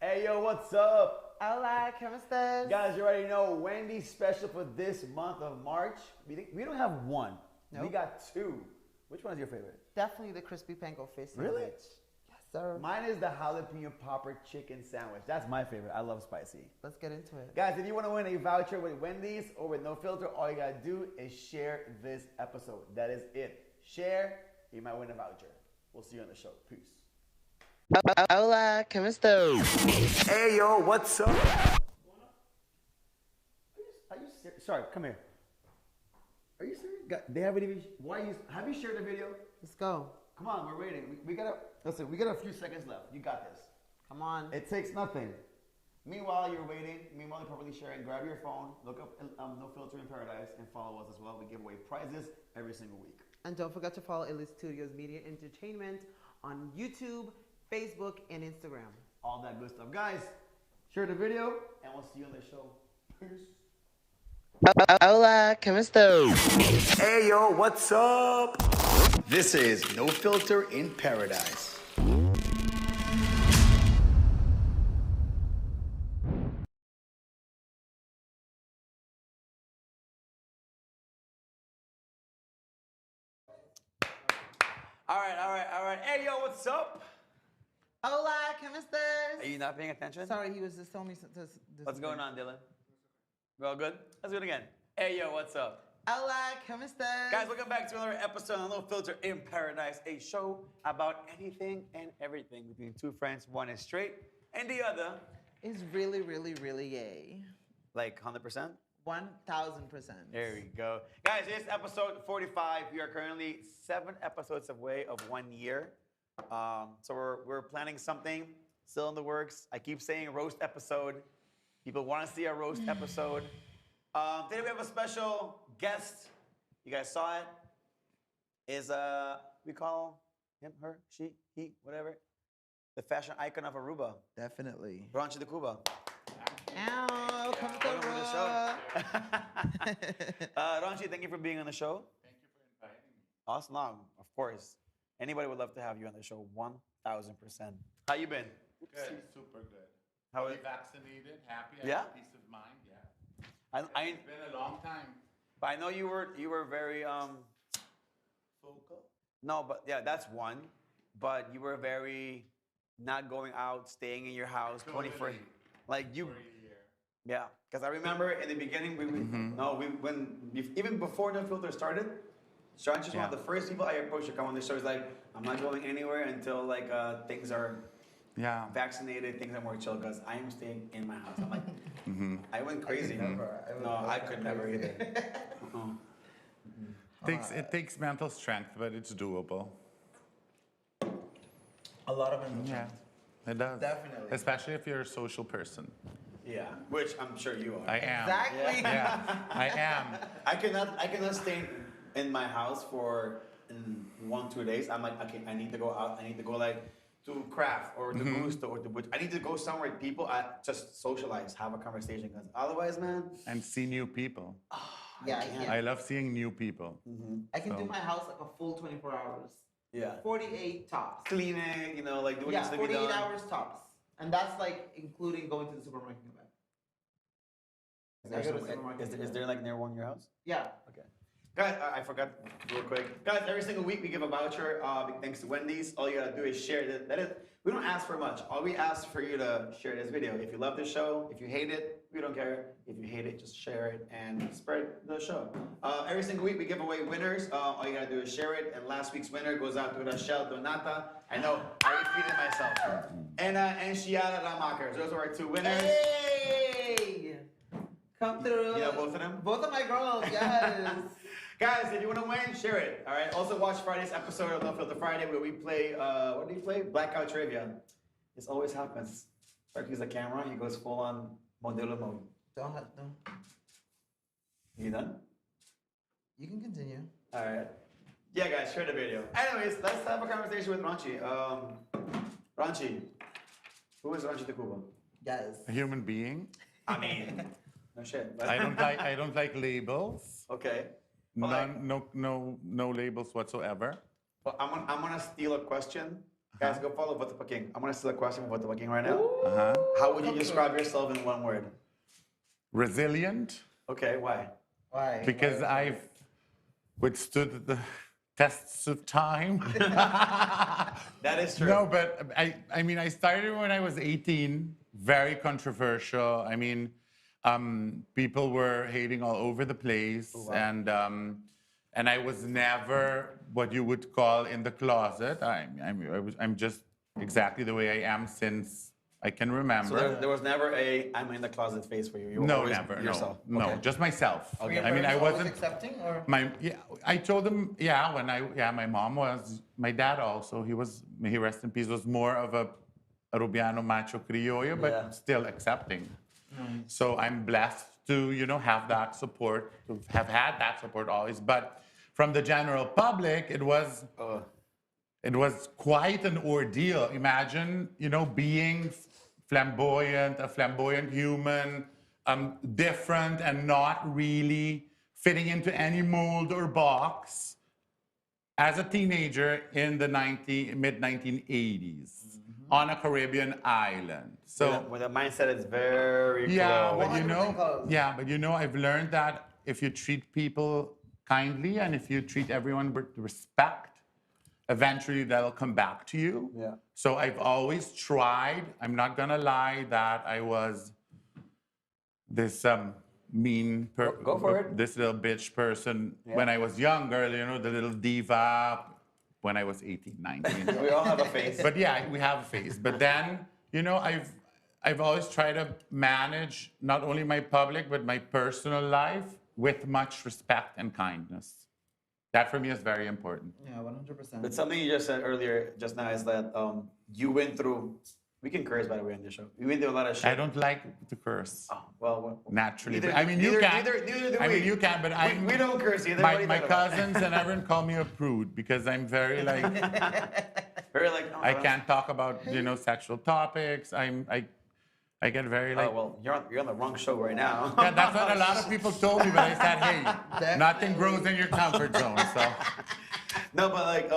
Hey, yo, what's up? Hola, ¿cómo estás? Guys, you already know Wendy's special for this month of March. We don't have one. Nope. We got two. Which one is your favorite? Definitely the crispy panko fish sandwich. Really? Yes, sir. Mine is the jalapeno popper chicken sandwich. That's my favorite. I love spicy. Let's get into it. Guys, if you want to win a voucher with Wendy's or with No Filter, all you gotta do is share this episode. That is it. Share, you might win a voucher. We'll see you on the show. Peace. Hola, ¿cómo estás? Hey, yo, what's up? Are you serious? Sorry, come here. Are you serious? They haven't even. Have you shared the video? Let's go. Come on, we're waiting. We got a few seconds left. You got this. Come on. It takes nothing. Meanwhile, you're waiting. Meanwhile, you're probably sharing. Grab your phone, look up No Filter in Paradise, and follow us as well. We give away prizes every single week. And don't forget to follow Elite Studios Media Entertainment on YouTube, Facebook, and Instagram. All that good stuff. Guys, share the video, and we'll see you on the show. Peace. Hola, ¿cómo estás? Hey, yo, what's up? This is No Filter in Paradise. All right. Hey, yo, what's up? Hola, ¿cómo estás? Are you not paying attention? Sorry, he was just telling me this. What's going on, Dylan? We all good? Let's do it again. Hey, yo, what's up? Hola, ¿cómo estás? Guys, welcome back to another episode of No Filter in Paradise, a show about anything and everything between two friends. One is straight, and the other is really, really, really gay. like 100%? 1,000%. There we go. Guys, it's episode 45. We are currently 7 episodes away of 1 year. So we're planning something, still in the works. I keep saying roast episode. People want to see a roast episode. Today we have a special guest. You guys saw it. Is we call him, her, she, he, whatever, the fashion icon of Aruba, Definitely. Ronchi De Cuba. Ow, come Welcome to the show. to Ronchi, thank you for being on the show. Thank you for inviting me. Awesome, of course. Anybody would love to have you on the show, 1,000%. How you been? Good, super good. How Fully it- vaccinated, happy, I Yeah? have peace of mind, yeah. It's been a long time. But I know you were very Vocal? no, but yeah, that's one. But you were very not going out, staying in your house, 24. Totally. Like you, For a year. yeah. Because I remember in the beginning, even before No Filter started, Sean's just one of the first people I approached to come on the show. He's like, I'm not going anywhere until like things are Yeah. vaccinated, things are more chill. Because I am staying in my house. I'm like, I went crazy. I could never either. It takes mental strength, but it's doable. A lot of them. Yeah, it does. Definitely. Especially if you're a social person. Yeah, which I'm sure you are. I am. Exactly. Yeah, I am. I cannot stay in my house for 1-2 days. I'm like, okay, I need to go out. I need to go like to craft or to Gusto or to Butch. I need to go somewhere with people. Just socialize, have a conversation. Because otherwise, man. And see new people. Yeah, I love seeing new people. I can do So- my house like a full 24 hours. Yeah. 48 tops. Cleaning, like doing Yeah, needs to be 48 done. hours tops. And that's like including going to the supermarket and back. Is there like near one in your house? Yeah. Okay. Guys, I forgot real quick. Guys, every single week we give a voucher. Big thanks to Wendy's. All you gotta do is share it. That is, we don't ask for much. All we ask for you to share this video. If you love the show, if you hate it, we don't care. If you hate it, just share it and spread the show. Every single week we give away winners. All you gotta do is share it. And last week's winner goes out to Rachel Donata. I know, I repeated myself. And Shiara Ramaker. Those are our 2 winners. Hey! Come through. You know both of them? Both of my girls, yes. Guys, if you want to win, share it. All right. Also, watch Friday's episode of No Filter Friday where we play. What do you play? Blackout Trivia. This always happens. Stark uses a camera. He goes full on Modelo mode. Don't. You done? You can continue. All right. Yeah, guys, share the video. Anyways, let's have a conversation with Ronchi. Ronchi, who is Ronchi De Cuba? Yes. A human being. I mean, no shit. But I don't like labels. Okay. No labels whatsoever. Well, I'm gonna steal a question. Guys, go follow Voto Pa King. I'm gonna steal a question from Voto Pa King right now. Uh-huh. How would you describe yourself in one word? Resilient, Okay, why? Why? because I've withstood the tests of time. That is true. No, but I mean, I started when I was 18, very controversial. I mean, people were hating all over the place, and I was never what you would call in the closet. I'm just exactly the way I am since I can remember. So there was never a I'm in the closet phase for you. You were No, always never. yourself. No, Okay. just myself. Were your I mean, I parents always wasn't accepting, or I told them, my mom was, my dad also, may he rest in peace, was more of a Arubiano macho criollo, but Yeah. still accepting. So I'm blessed to, have that support, to have had that support always. But from the general public, it was quite an ordeal. Imagine, being flamboyant, a flamboyant human, different and not really fitting into any mold or box as a teenager in the mid-1980s on a Caribbean island. So With a mindset is very yeah, close. but I've learned that if you treat people kindly and if you treat everyone with respect, eventually that'll come back to you. Yeah. So I've always tried, I'm not gonna lie, that I was this mean, Go for it. this little bitch person when I was younger, the little diva when I was 18, 19. We all have a face. But yeah, we have a face. But then, I've always tried to manage not only my public, but my personal life with much respect and kindness. That for me is very important. Yeah, 100%. But something you just said earlier just now is that you went through, we can curse by the way on this show. You went through a lot of shit. I don't like to curse. Oh, well, Naturally. neither- But, I mean, you neither- can. neither do I mean, we. you can, but we don't curse either. What are My you talking about? cousins and everyone call me a prude because I'm very like, Very like, oh, I can't talk about, sexual topics. I get very like, Oh, well, you're on the wrong show right now. yeah, that's what a lot of people told me, but I said, hey, nothing grows in your comfort zone. So No, but like,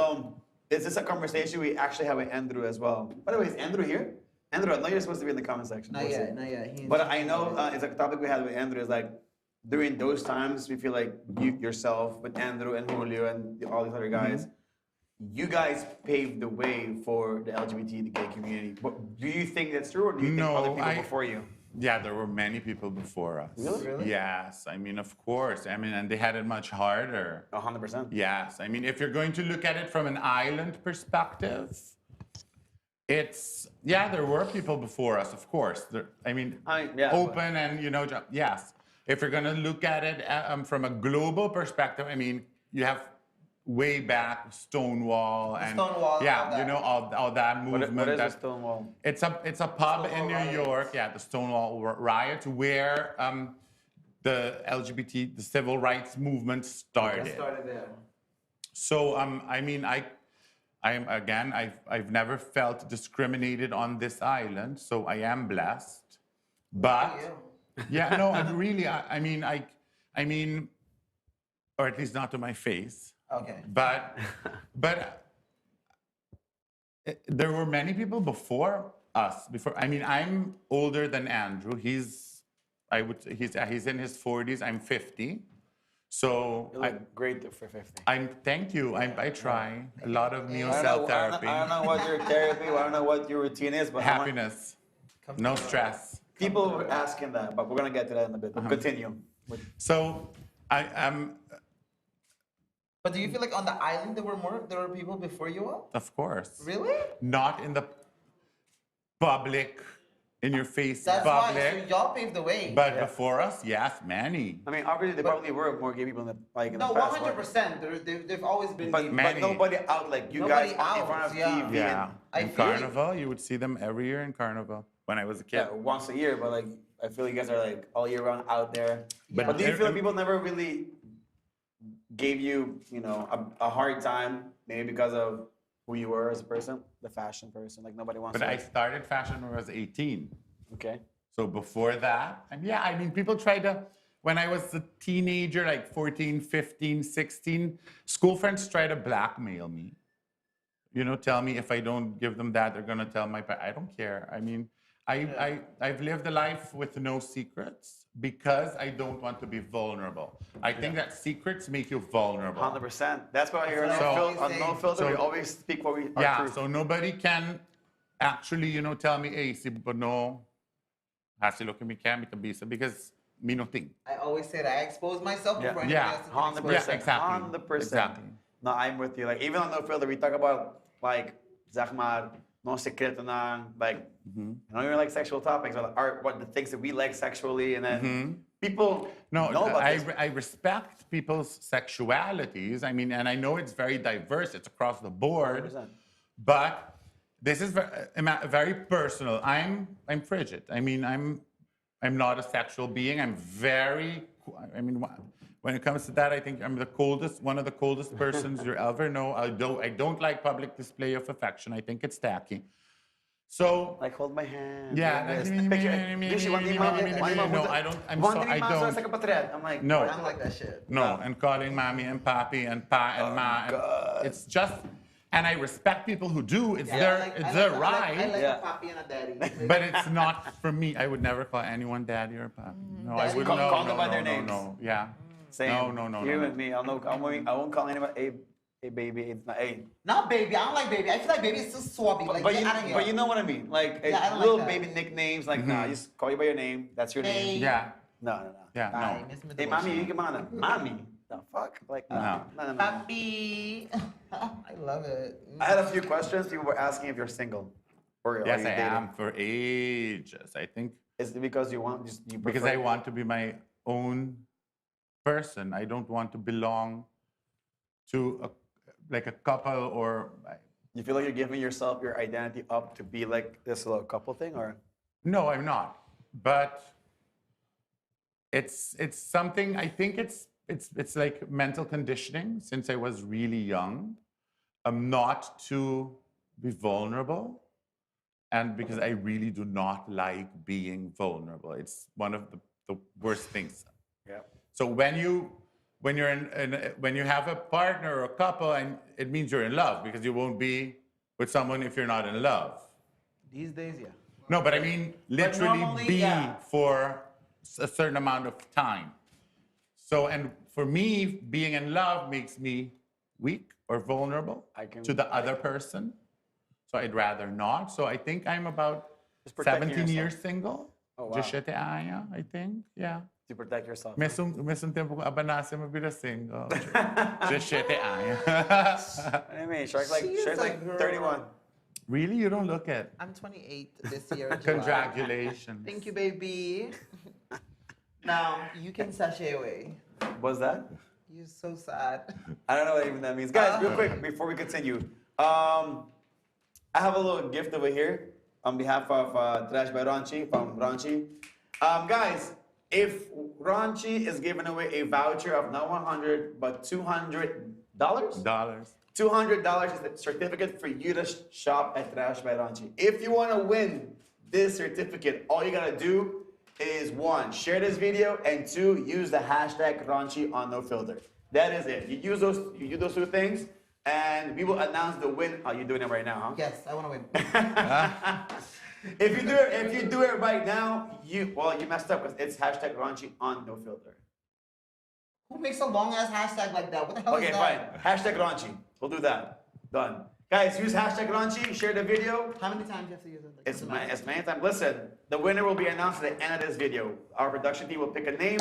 is this a conversation we actually have with Andrew as well? By the way, is Andrew here? Andrew, I know you're supposed to be in the comment section. Not We'll see. yet, not yet. But I know it's a topic we had with Andrew is like, during those times, we feel like you yourself, with Andrew and Julio and all these other guys, you guys paved the way for the LGBT, the gay community. But do you think that's true, or do you think No, other people before you? yeah, there were many people before us. Really? Yes, I mean, of course. I mean, and they had it much harder. 100%. Yes, I mean, if you're going to look at it from an island perspective, there were people before us, of course. Open and, yes. If you're going to look at it from a global perspective, I mean, you have way back Stonewall and Stonewall, yeah, all that movement. What is a Stonewall? It's a pub in New York, yeah, the Stonewall riots, where the LGBT, the civil rights movement started. there. So I mean, I've never felt discriminated on this island, so I am blessed. But yeah, no, I'm really, I mean, or at least not to my face. Okay. But there were many people before us. I'm older than Andrew. He's in his 40s. I'm 50. So You look great for 50. thank you. I try a lot of meal I cell don't therapy. know what your therapy, I don't know what your routine is, but Happiness, no stress. people were asking that, but we're gonna get to that in a bit. Continue. So But do you feel like on the island there were people before you all? of course, Really? not in the public, in your face That's public. why, so y'all paved the way. But before us, yes, many. I mean, obviously, there probably were more gay people in the No, past. 100%. They've always been But, gay. Many. but nobody out like you Nobody guys in out, front of yeah. TV. Yeah, I in feel you. Carnival, you would see them every year in Carnival when I was a kid. Yeah, once a year, but like I feel you guys are like all year round out there. But But do you there- feel like people never really gave you, a hard time, maybe because of who you were as a person, the fashion person? Like nobody wants But to. I started fashion when I was 18. Okay. So before that, and yeah, I mean, people tried to, when I was a teenager, like 14, 15, 16, school friends tried to blackmail me. tell me if I don't give them that, they're gonna tell my parents. I don't care. I mean, I've lived a life with no secrets because I don't want to be vulnerable. I think that secrets make you vulnerable. 100%. That's why here That's what I always on say. No Filter, we So- always speak what we are Yeah, truth. so nobody can actually, tell me, hey, si no, hasi lo que me can because me no think. I always say that I expose myself Yeah. before anybody Yeah. else can 100%. expose Yeah, exactly. 100%. Exactly. No, I'm with you. Like, even on No Filter, we talk about, like, zeg maar, no secreto na, like, not even like sexual topics, but art, what the things that we like sexually, and then people No, know about this. I respect people's sexualities. I mean, and I know it's very diverse. It's across the board. 100%. But this is very personal. I'm frigid. I mean, I'm not a sexual being. I mean, when it comes to that, I think I'm one of the coldest persons you ever know. I don't like public display of affection. I think it's tacky. So Like, hold my hand. yeah, like this. like, Picture. me, Lucy, one day, no, I don't. I don't. Sa kapatid. I'm like, No. I don't like that shit. No, and calling mommy and papi and pa and ma. And it's just, and I respect people who do. It's their right. I like Yeah. a papi and a daddy. But it's not for me. I would never call anyone daddy or papi. No, I Daddy. would Call no, them no, by their no, names. no. Yeah. Same. No. You and me. I won't call anyone a baby. It's not a. Not baby. I don't like baby. I feel like baby is too swabby. Like, But get out of here. you know what I mean. Like Yeah, I don't little like that. baby nicknames. Like nah, just call you by your name. That's your name. Hey. Yeah. No. Yeah. Bye, No. Miss Hey, Medusa. mommy, you come on. Mommy. The fuck? Like no. Papi. I love it. I had a few questions. People were asking if you're single. Or Yes, are you I dating? am for ages. I think Is it because you want you because prefer- I want to be my own person. I don't want to belong to like a couple or. You feel like you're giving yourself your identity up to be like this little couple thing, or No, I'm not. But it's something. I think it's like mental conditioning since I was really young. Not to be vulnerable, and because I really do not like being vulnerable. It's one of the worst things. yeah. So when you have a partner or a couple, and it means you're in love because you won't be with someone if you're not in love. These days, yeah. No, but I mean literally normally, be yeah. for a certain amount of time. So, and for me, being in love makes me weak or vulnerable to the other person. So I'd rather not. So I think I'm about Just protecting 17 years yourself. single. Oh, wow. 17 anos, I think. Yeah. To protect yourself. Mes um tempo ko abanase mabila single. 17 anos. What do you mean? Shark's like She is Shark's a like girl. 31. Really? You don't look it. I'm 28 this year. in July. Congratulations. Thank you, baby. Now, you can sashay away. What's that? You're so sad. I don't know what even that means. Guys, real quick before we continue, I have a little gift over here on behalf of Trash by Ronchi from Ronchi. Guys, if Ronchi is giving away a voucher of not 100 but $200. Dollars. $200 is the certificate for you to shop at Trash by Ronchi. If you want to win this certificate, all you gotta do is 1, share this video, and 2, use the hashtag Ronchi on No Filter. That is it. You do those 2 things, and we will announce the win. Oh, you're doing it right now, huh? Yes, I want to win. If you do it right now, you messed up because it's hashtag Ronchi on No Filter. Who makes a long ass hashtag like that? What the hell Okay, is fine. that? Hashtag Ronchi. We'll do that. Done. Guys, use hashtag Ronchi, share the video. How many times do you have to use it? Like, As many times. Listen, the winner will be announced at the end of this video. Our production team will pick a name,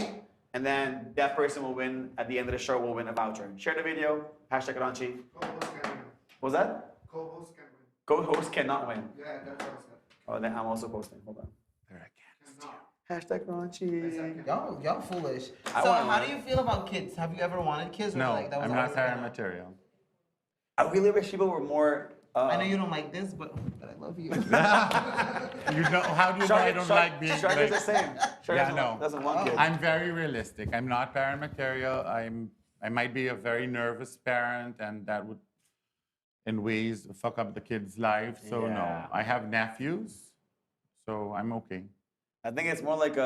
and then that person will win at the end of the show. Will win a voucher. Share the video. Hashtag Ronchi. Co-host can win. What was that? Co-host can win. Co-host cannot win. Yeah, that's what I said. Oh, then I'm also posting. Hold on. Cannot. Hashtag Ronchi. Y'all foolish. I So, wanna how win. do you feel about kids? Have you ever wanted kids? Or No, like, that was I'm not always like a no? material. I really wish people were more. I know you don't like this, but I love you. You know, how do you know I don't like being Shark is the like, same. Shark Yeah, no. doesn't want kids. I'm very realistic. I'm not parent material. I might be a very nervous parent, and that would, in ways, fuck up the kids' life. So Yeah. no, I have nephews, so I'm okay. I think it's more like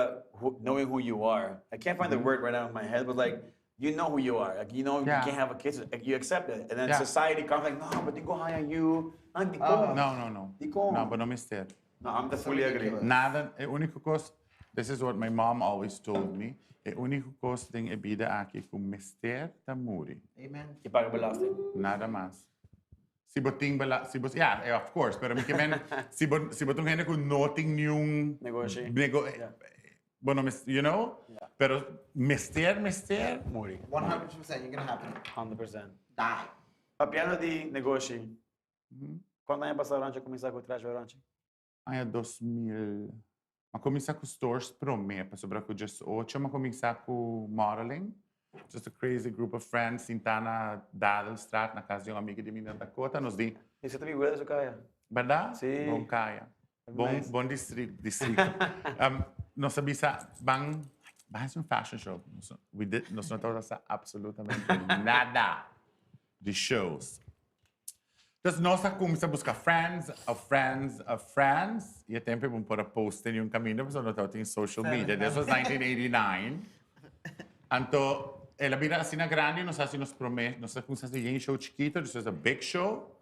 knowing who you are. I can't find the word right now in my head, but like you know who you are. Like, you know, Yeah. you can't have a kid, so, like, you accept it. And then Yeah. society comes like, no, but they go high on you. Ah, di ko. No. Di ko. No, but no mister. No, I'm the fully agree. Nada, e único coisa, this is what my mom always told me, e único coisa tem a vida aqui com mister da muri. Amen. Ipaga belasting. Nada mais. Si boting bala, si bot, yeah, of course, pero mi kemen, si botong hene ko noting yung Negotiate. bueno, you know? Yeah. Pero mister, Muri. 100% you're gonna happen. 100%. Die. Papiano di negócio. Quando ano passado a começar com o traje orange? Ai, 2000. Ma comincia com stores pro me, pa sobra ko just 8, ma comincia com modeling. Just a crazy group of friends, Sintana, Dadelstraat, na casa de uma amiga de mim na Dakota, nos di, E você também gosta do Caia? verdade? Sim. Bom caia. Nice. Bom distrito. Nós sabia, bang um fashion show. Nós não estamos absolutamente nada de shows. Então, nós começamos a buscar friends, e a tempo vamos pôr a post em caminho, porque nós estamos em social media. This was 1989. Então, ela vira assim na grande, nós nos promete, nós começamos a ir em show chiquito, this was a big show.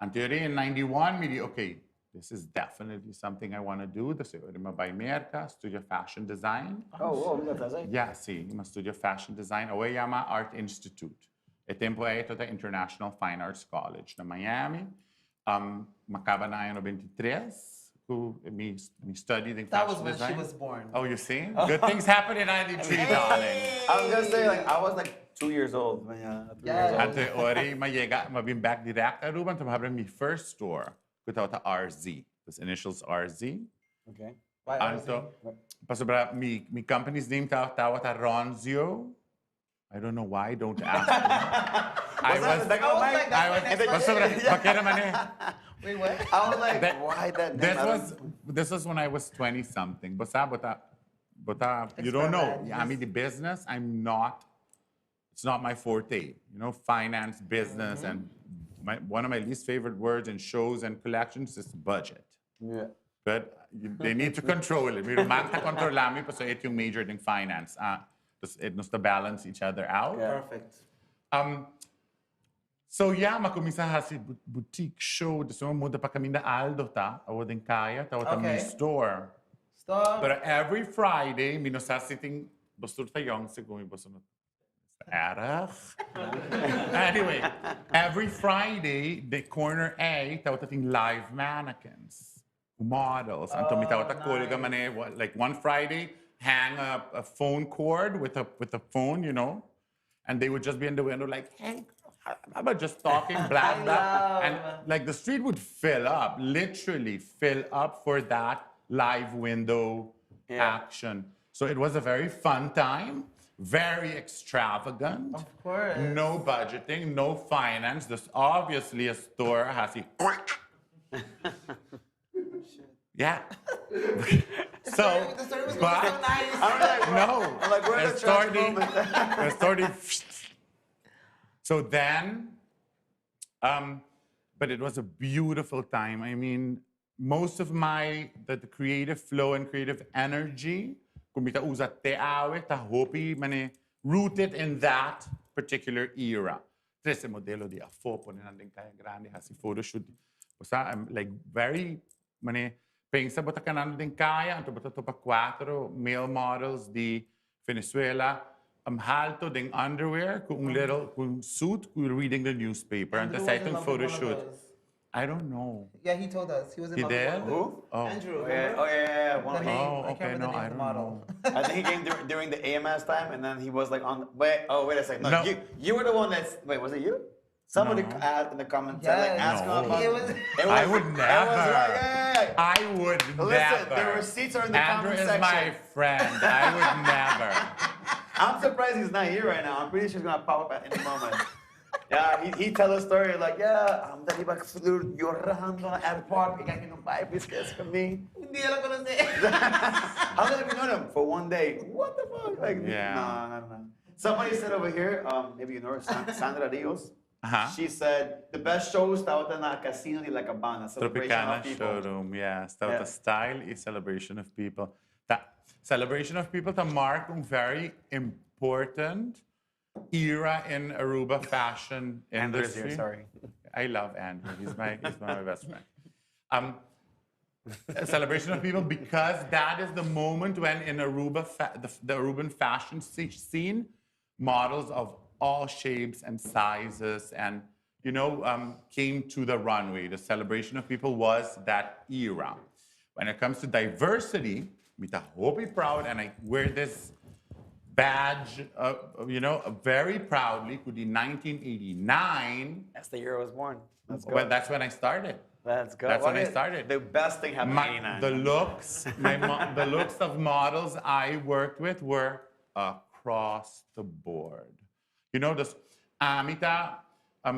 And teoria, in 91, me disse, okay, this is definitely something I want to do. This is uma vai merca, studio fashion design. Oh, me dá aí. Yeah, sim, uma studio fashion design. O chama Art Institute. E tempo é toda International Fine Arts College na Miami. Acaba na ano 93. Me studied in That fashion was when design. she was born. Oh, you see? Good things happen in 93, darling. I was gonna say, like, I was like 2 years old. But yeah, 3 years old. At the ori, mabim back direct Aruba, então havia my first store, que estava RZ. This initials RZ. Okay. Why Então, para sobra, my company's name estava Ronzio. I don't know why, don't ask me. I was, bakera mane. Wait, what? I was like, That- why that name? This was when I was 20 something. But you don't know. Experiment, I mean, the business, it's not my forte. You know, finance, business, and one of my least favorite words in shows and collections is budget. Yeah. But they need to control it. May romanta controlami pa so it yung majored in finance. It must balance each other out. Yeah. Perfect. So yeah, makumisa hasi boutique show. So muda pa kami na Aldo ta. Awad in kaya. Tawad Okay. mi store. Stop. But every Friday, minusa sitting bastur ta young siguro basunod. Anyway, every Friday, the corner A, tawad ting live mannequins, models. Anto mi tawad ta kolga mane, like one Friday, hang a phone cord with a phone, you know, and they would just be in the window like, hey, how about just talking, blah, blah. And like the street would fill up, literally fill up for that live window action. So it was a very fun time, very extravagant. Of course. No budgeting, no finance. There's obviously a store has a yeah. So, The story was but going so nice. no, I'm like, we're in it a started. church moment. It started. So then, but it was a beautiful time. I mean, most of the creative flow and creative energy, kumita usa te awe ta hopi mane rooted in that particular era. Trese modelo di afopo ni nandeng kaya grande hasi photo shoot. Basta I'm like very mane pensa bota kanando din kaya anto bota topa 4 male models di Venezuela. Halto ding underwear kung little kung suit kung reading the newspaper and the Andrew was in second love with photo one of shoot. those. I don't know. Yeah, he told us. He was in He love did? with one of those. Oh. Andrew, Oh, yeah. remember? Oh, yeah. One The of name, Oh, I can't okay, remember no, the name I of the don't model. I think he came during the AMS time, and then he was like on. Wait a second. No, No. you were the one that's. Wait, was it you? Somebody No. asked in the comments, said, like, Yes. ask him No. about It was- it I would it was never. like, yeah. I would Listen, never. the receipts are in the Andrew comment is section. my friend. I would never. I'm surprised he's not here right now. I'm pretty sure he's gonna pop up at any moment. Yeah, he tell a story like, yeah, I'm dali ba llorando at airport, bigyan niyo ng 5 biscuits kami. Hindi alam ko na siya. How long have you known him? For one day. What the fuck? Like, Yeah. no. Somebody said over here, maybe you know her, Sandra Rios. Uh-huh. She said the best shows tawag na Casino de la Cabana, celebration Tropicana of people. showroom, yeah. Start Yeah. the style is celebration of people. That celebration of people to mark very important era in Aruba fashion Andrew's industry. here, sorry. I love Andrew. He's one of my best friends. A celebration of people because that is the moment when in Aruba, the Aruban fashion scene, models of all shapes and sizes and came to the runway. The celebration of people was that era. When it comes to diversity, I hope be proud, and I wear this badge, very proudly. Could be 1989. That's the year I was born. Let's go. Well, that's when I started. Let's go. That's What when I is- started. The best thing happened in 89. The looks, the looks of models I worked with were across the board. This Amita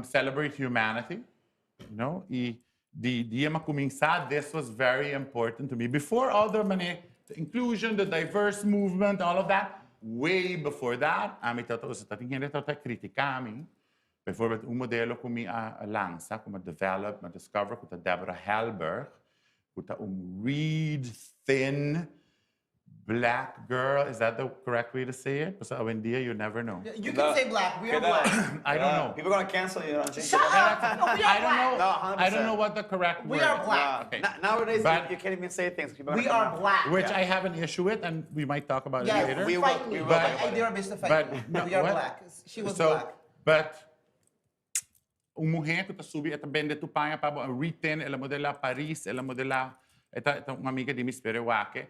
celebrate humanity. The dia makuminsad, this was very important to me. Before all the inclusion, the diverse movement, all of that, way before that, Amita to sa tating hindi to kritikami. Bijvoorbeeld een modelo kumi lansa, kumi develop, ma discover kuta Deborah Hellberg, kuta reed thin black girl. Is that the correct way to say it? Basta Awendia, you never know. You can say black. We are black. I don't know. People are gonna cancel you. Shut up! No, we are I don't know. black. No, 100%. I don't know what the correct We word are is. black. Okay. Nowadays, But- you can't even say things. People We gonna come are out. black. Which I have an issue with, and we might talk about it Yeah, later. We will- fight me. we will But talk about I dare miss the fight. But no, we are what? black. She was So, black. but umuhen ko ta subi eta bende tu paya pa written ela modela Paris ela modela eta uma amiga di Miss Perewake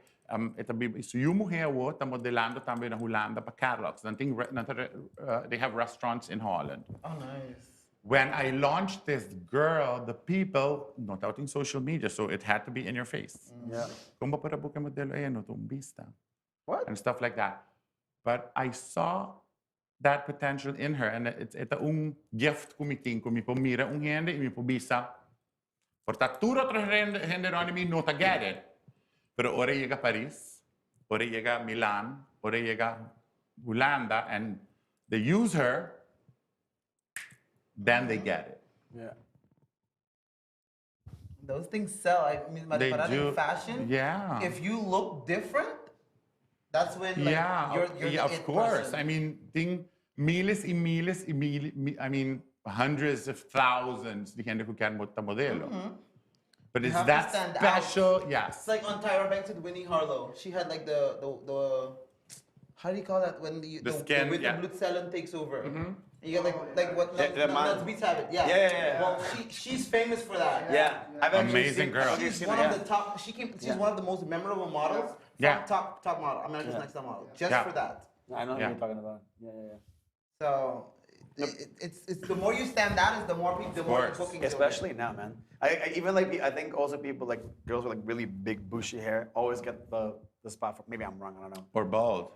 eta so you muhe wo ta modelando também na Holanda pa catalogs. They have restaurants in Holland. Oh, nice. When I launched this girl, the people, not out in social media, so it had to be in your face. Yeah. Como para buka modelo no tumbista. What? And stuff like that. But I saw that potential in her, and it's gift kumiting kumi po mira hindi mi po bisa. Porta turo otro gente no mi nota get it. Pero ora llega Paris, ora llega Milan, ora llega Holanda, and they use her. Then they get it. Yeah. Those things sell. I mean, They but do. in fashion, Yeah. if you look different, that's when like, Yeah, you're yeah, the of it course. person. I mean, I mean, hundreds of thousands de gente who can modelo. But it's have to that stand out. special, It's yes. like on Tyra Banks with Winnie Harlow. She had like the how do you call that when the skin, with yeah. the Blutzellen takes over? You got like what The man- Nuts Beats have it. Yeah. Yeah. Well, she's famous for that. Yeah. I've actually Amazing seen, girl. I've actually She's seen one it, of yeah. the top. She's Yeah. one of the most memorable models. Yeah. Top model. America's Next Top Model. Just Yeah. for that. I know Yeah. what you're talking about. Yeah. So it's the more you stand out, is the more people, the more course. bookings. Especially now, man. I even like I think also people like girls with like really big bushy hair always get the spot for. Maybe I'm wrong. I don't know. Or bald.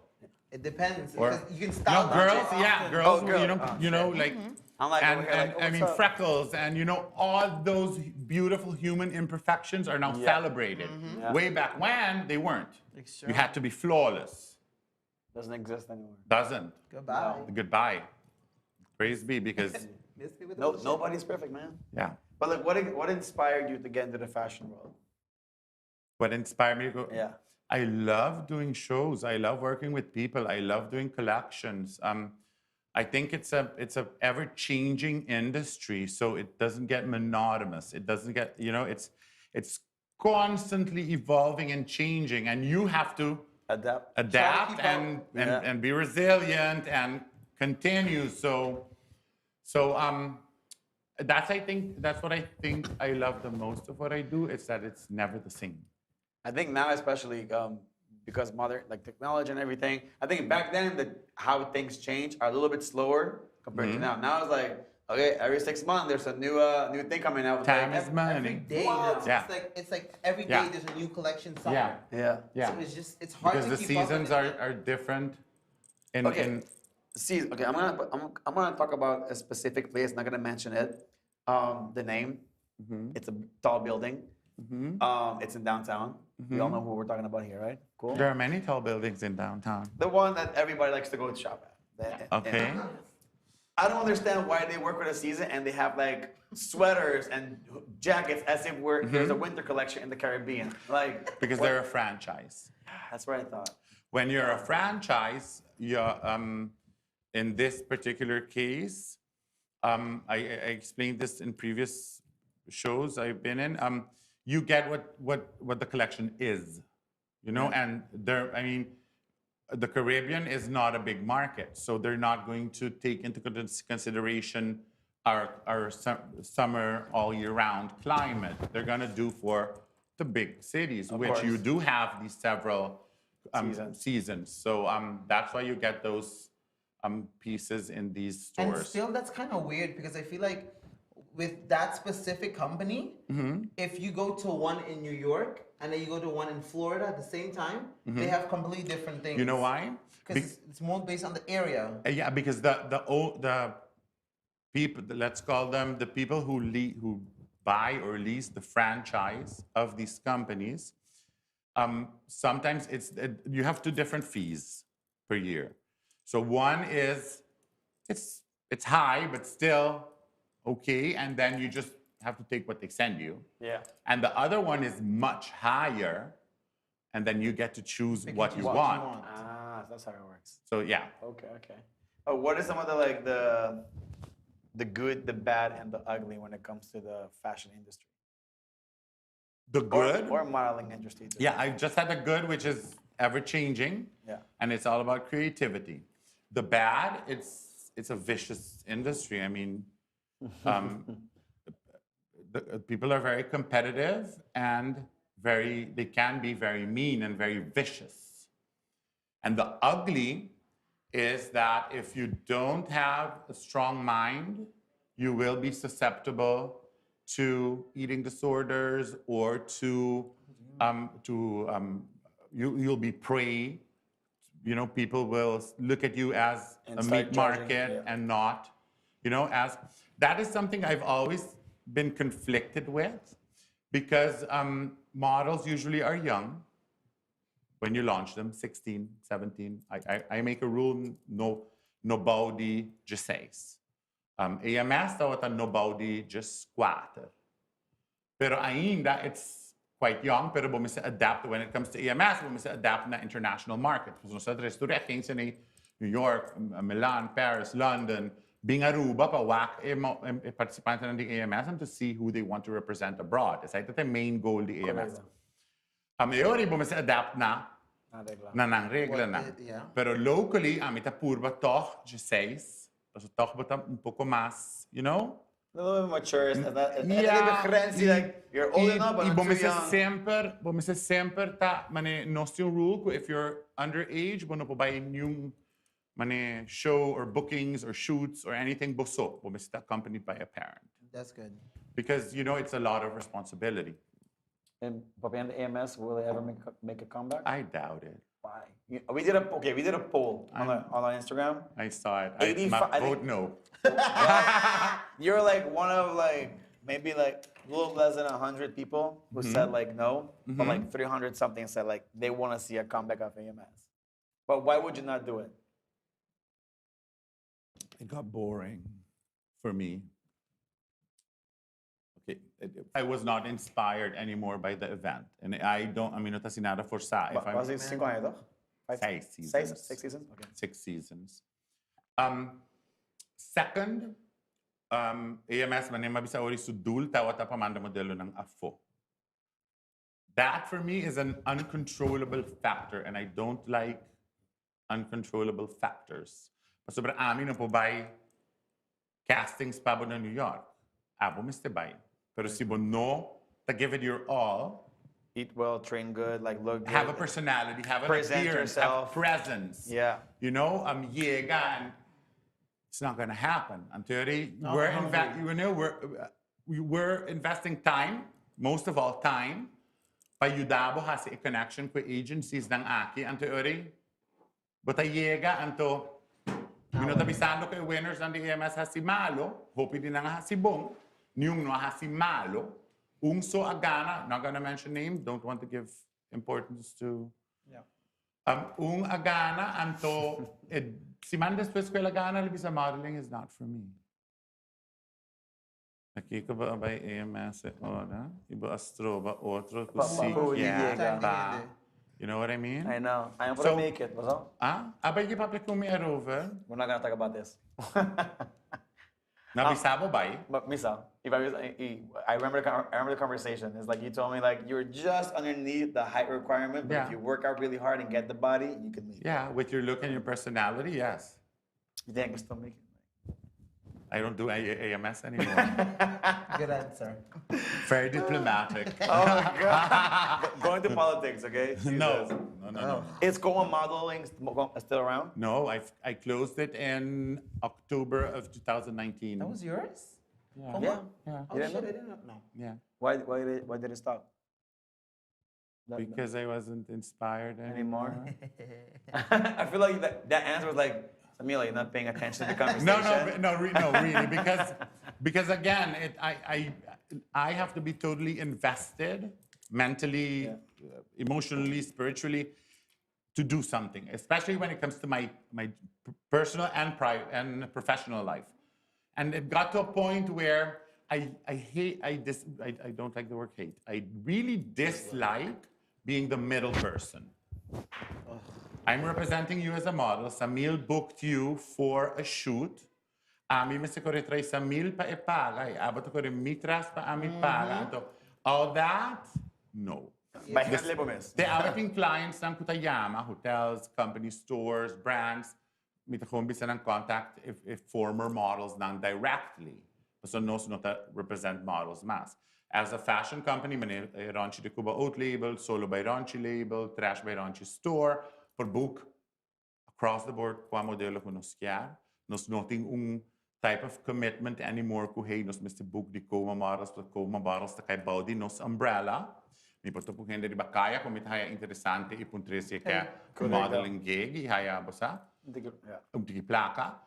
It depends. Or- Because you can style No, that girls, shit yeah, often. girls, Oh, girl. you know, Oh, like, I'm like, and, over here, like, I what's mean, up? freckles and, all those beautiful human imperfections are now celebrated. Yeah. Way back when, they weren't. Sure. You had to be flawless. Doesn't exist anymore. Doesn't. Goodbye. Goodbye. Praise be, because, Miss me with No, the shit. nobody's perfect, man. yeah. But like, what inspired you to get into the fashion world? What inspired me to go? Yeah. I love doing shows. I love working with people. I love doing collections. I think it's a ever-changing industry, so it doesn't get monotonous. It doesn't get, it's constantly evolving and changing, and you have to Adapt. keep and up. Yeah. and be resilient and continue. So that's what I think I love the most of what I do. It's that it's never the same. I think now, especially because modern like technology and everything. I think back then how things change are a little bit slower compared to now. Now it's like okay, every 6 months there's a new thing coming out. Time like, is Every money. day, What? Yeah. it's like every day Yeah. there's a new collection. Summer. Yeah. Yeah. Yeah. So it's hard Because to the keep up seasons with it. are different. Okay. See, okay, I'm gonna talk about a specific place. Not gonna mention it. The name. It's a tall building. It's in downtown. We all know who we're talking about here, right? Cool. There are many tall buildings in downtown. The one that everybody likes to go shop at. Okay. And I don't understand why they work with a season and they have like sweaters and jackets as if there's a winter collection in the Caribbean. Like Because what- they're a franchise. That's what I thought. When you're a franchise, in this particular case, I explained this in previous shows I've been in. You get what the collection is, you know, and there. I mean, the Caribbean is not a big market, so they're not going to take into consideration our summer all year round climate. They're going to do for the big cities, which you do have these several seasons. So that's why you get those pieces in these stores. And still, that's kind of weird because I feel like with that specific company, if you go to one in New York and then you go to one in Florida at the same time, they have completely different things. You know why? Because it's more based on the area. Yeah, because the people, let's call them the people who buy or lease the franchise of these companies. Sometimes you have two different fees per year. So one is it's high but still okay, and then you just have to take what they send you. Yeah. And the other one is much higher, and then you get to choose what you want. Ah, that's how it works. So yeah. Okay. What are some of the good, the bad, and the ugly when it comes to the fashion industry? The good or modeling industry too. Yeah, I just had the good, which is ever changing. Yeah. And it's all about creativity. The bad, it's a vicious industry. I mean, people are very competitive and they can be very mean and very vicious. And the ugly is that if you don't have a strong mind, you will be susceptible to eating disorders or you'll be prey. You know, people will look at you as a meat market and not, you know, as that is something I've always been conflicted with because models usually are young when you launch them, 16, 17. I make a rule, nobody just says. AMS tawag nobody just squatter. Pero ainda, it's quite young, pero bumisa adapt when it comes to AMS, bumisa adapt na international market. So sa restaurants in New York, Milan, Paris, London, being Aruba, pawak, participante ng AMS to see who they want to represent abroad. It's like the main goal the AMS. Mayori bumisa adapt na nang regla na. Pero locally, amita purba toch, 16, so toch bata un poco más, you know? A little bit mature. Like you're old enough, but not too young. Bomisa sempre ta mane nostro rule if you're underage, bono po by new mane show or bookings or shoots or anything boso, bomisa accompanied by a parent. That's good. Because you know it's a lot of responsibility. And Papi and the AMS, will they ever make a comeback? I doubt it. Why? We did a poll on our Instagram. I saw it. 85 My vote no. You're like one of maybe a little less than 100 people who said no, but 300 something said they want to see a comeback of AMS. But why would you not do it? It got boring for me. Okay, I was not inspired anymore by the event, and I mean, not assim nada forçar. Was it 5 años? 6 seasons. 6 seasons? Okay. 6 seasons. Second, AMS manema bisa ori sudul tawata pamanda modelo ng AFO. That for me is an uncontrollable factor, and I don't like uncontrollable factors. Sobra amin na po by castings pa bo na New York. Abo miste bay. Pero si bo no, to give it your all. Eat well, train good, look good. Have a personality, have an present appearance, yourself. have presence. Yeah. You know, llega and it's not going to happen. I'm theory. We're investing time, most of all time, payudabo has a connection with agencies ng aki. Ang teori, but llega anto, tapisando kay winners ng AMS has si malo, hopi din nga has si bong, niyong no has si malo, ungso agana, not gonna mention names, don't want to give importance to. Yeah. Agana anto, si man después ko agana, libisa modeling is not for me. Aqui ko ba AMS ora, iba astro ba otro kusi ba You know what I mean? I know. I'm So- gonna make it, bro. Ah, abay di pa kung may Aruba. We're not gonna talk about this. Nabisabo ba? But Misa, if I was, I remember the conversation. It's like you told me like you're just underneath the height requirement, but Yeah. if you work out really hard and get the body, you can make it. Yeah, with your look and your personality, yes. You think I can still make it? I don't do AMS anymore. Good answer. Very diplomatic. Oh my God. Going to politics, okay? No, Jesus. no. Is Coa modeling still around? No, I closed it in October of 2019. That was yours? Yeah. Come Yeah. on. Yeah. Oh You shit, didn't I know? didn't know. No. Yeah. Why did it stop? Because I wasn't inspired Anymore? anymore. I feel like that answer was like, Samila, you're not paying attention to the conversation. No, really, because again, I have to be totally invested mentally, emotionally, spiritually, to do something, especially when it comes to my personal and private and professional life. And it got to a point where I don't like the word hate. I really dislike being the middle person. I'm representing you as a model. Samil booked you for a shoot. Ami mese ko retry Samil pa ipaga. Abot ko rin mitras pa ami paga. Anto, all that, no. By hand label, miss. The ating clients ng Kutayama, hotels, companies, stores, brands, mita ko bisa ng contact if former models nang directly. So no nota represent models mas. As a fashion company, Ronchi De Cuba oat label, Solo by Ronchi label, Trash by Ronchi store, for book across the board, qua modelo ko nos kya, nos noting type of commitment anymore ko hey nos Mr. Book di Coma models, to Coma models ta kay Baudi nos umbrella. Mi poto po hindi ba kaya kung mitaya interesante ipuntresi ka modeling gig, ihaya ba sa? Tigi plaka.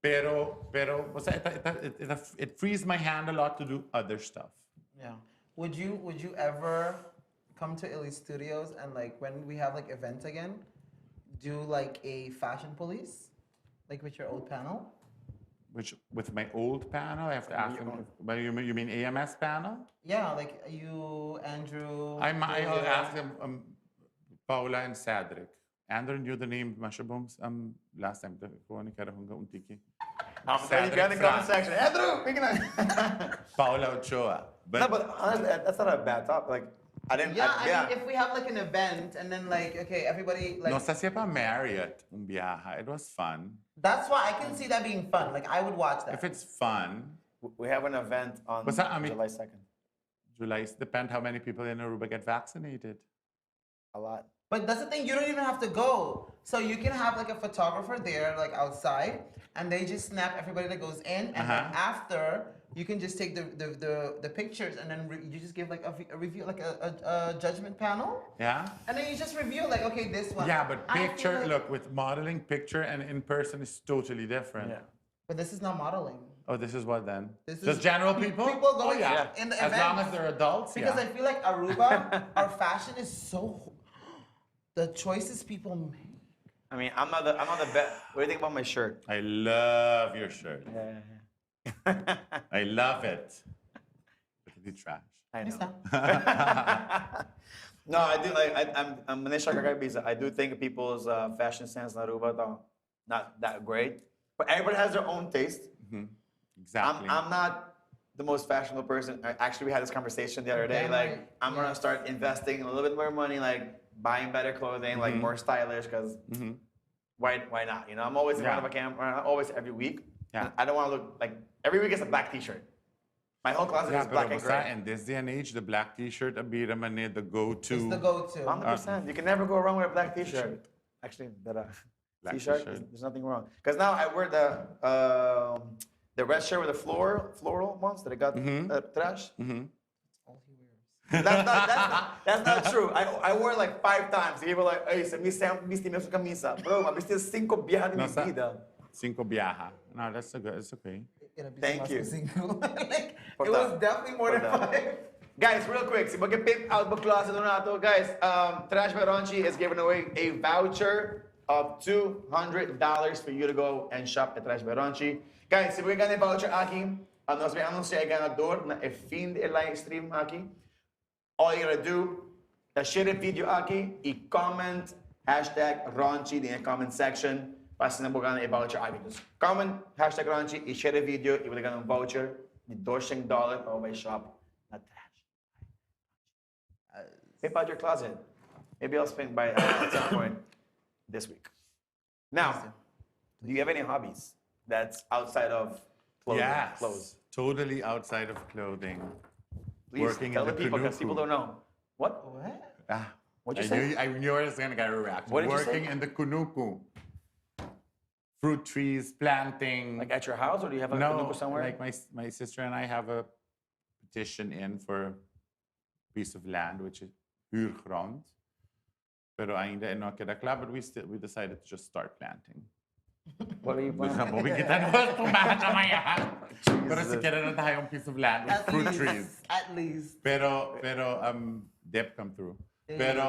Pero it frees my hand a lot to do other stuff. Yeah. Would you ever come to Illy Studios and like when we have like events again, do like a fashion police, like with your old panel? Which with my old panel, I have to ask them. But you mean AMS panel? Yeah, like you, Andrew. I'll Julia. ask them. Paula and Cedric. Andrew knew the name Mashabums last time. Ko ni karahunga untiki. I'm saying you got in the comment section. Andrew, we can. Paula Ochoa. No, but honestly, that's not a bad topic. Like, I didn't. Yeah, I mean, if we have like an event and then like, okay, everybody like. No, sa siya pa Marriott biyaha. It was fun. That's why I can see that being fun. Like I would watch that. If it's fun, We have an event on What's that, Ami? July 2nd. July depend how many people in Aruba get vaccinated. A lot. But that's the thing, you don't even have to go. So you can have like a photographer there, like outside, and they just snap everybody that goes in, and then after you can just take the pictures, and then you just give like a review, like a judgment panel, Yeah. and then you just review like, okay, this one. Yeah, but I feel picture, like- look, with modeling, picture and in person is totally different. Yeah. But this is not modeling. Oh, this is what then? This Just is general people? people Oh, going yeah. in the As long event. as they're adults, Because yeah. I feel like Aruba, our fashion is so. The choices people make. I mean, I'm not the best. What do you think about my shirt? I love your shirt. Yeah. I love it. Look at the trash. I know. Basta. No, I do like. I'm Manisha Kakabisa. I do think people's fashion sense in Aruba though not that great, but everybody has their own taste. Exactly. I'm not the most fashionable person. Actually, we had this conversation the other day. Damn Like, right. I'm gonna start investing a little bit more money, like buying better clothing, like more stylish, because why not? You know, I'm always in front of a camera, always every week. Yeah. And I don't want to look like every week is a black T-shirt. My whole closet Yeah, is black but and gray. in this day and age, the black T-shirt, abira man the go-to. It's the go-to. 100%. You can never go wrong with a black T-shirt. Actually, that Black T-shirt, t-shirt. there's nothing wrong. Because now I wear the red shirt with the floral ones that I got trash. That's not true. I wore it like 5 times. People were like, hey, se me sempre vesti mesmo camisa. Bro, ma vesti 5 viejas de mi Nasa- vida. Cinco biaha. No, that's good. It's okay. Thank you. Like, For it was that. definitely more For than that. 5. Guys, real quick, si mag-pimp out ba klase doon nato, guys, Trash by Ronchi is giving away a voucher of $200 for you to go and shop at Trash by Ronchi. Guys, si você ganhar voucher aqui, nós vamos anunciar o ganhador na fim do live stream aqui. All you gotta do share the video aqui e comment hashtag Ronchi na comment section para sinabugan ng voucher aqui. Just comment hashtag Ronchi e share the video e wala ng voucher de $200 para may shop na trash. Pimp out your closet. Maybe I'll spend by at some point this week. Now, do you have any hobbies that's outside of clothing? Yes. Clothes? Totally outside of clothing. Please Working tell in the the people because canoe people don't know. What? What? Ah, What'd you say? I knew I was going to get a reaction. What did you say? Working in the kunuku. Fruit trees, planting. Like at your house or do you have a no, canoe somewhere? like my sister and I have a petition in for a piece of land, which is huurgrond. Pero ainda no queda claro, but we decided to just start planting. What are you Doon planting? sa bobig kita naman, tumahat naman yan. Pero si keda na tayong piece of land with fruit trees. At least. Pero, dip come through. Pero,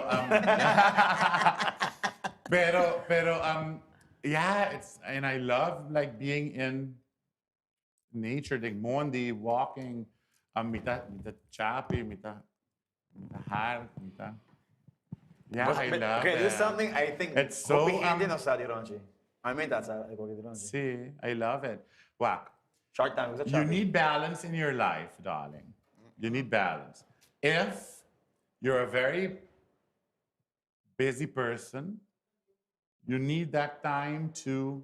yeah, and I love like being in nature, like mondi, walking, mita chapi, mita har, mita. Yeah, I love Okay, it. this is something I think It's so, hindi no sa di Ronchi. I mean that's I go get Ronchi. See, I love it. Wow. Shark Tank was a You shark. need balance in your life, darling. You need balance. If you're a very busy person, you need that time to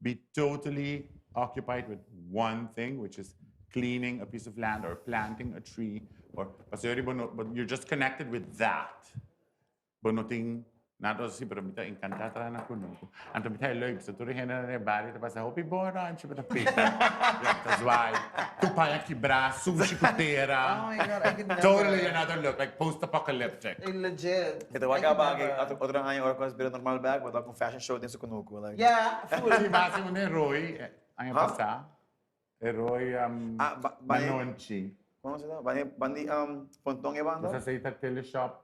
be totally occupied with one thing, which is cleaning a piece of land or planting a tree, or but you're just connected with that. Bonoting nato si pero mita incantata na kuno. Anto mita leuk sa turi hena na bari ta pasa hopi bora anchi bata pita. That's why tupaya kibra sushi Oh kutera. my God, I could never. Totally another look, like post-apocalyptic. Legit. Ito I waka could bagay never. outro nga yung orcos pero normal bag wala akong fashion show din sa Kunuku like. Yeah, Si food. base mo ni Roy, ang Huh? pasa. Roy Manonchi. Ano sila? Bandi puntong ibang Basta daw? sa ita teleshop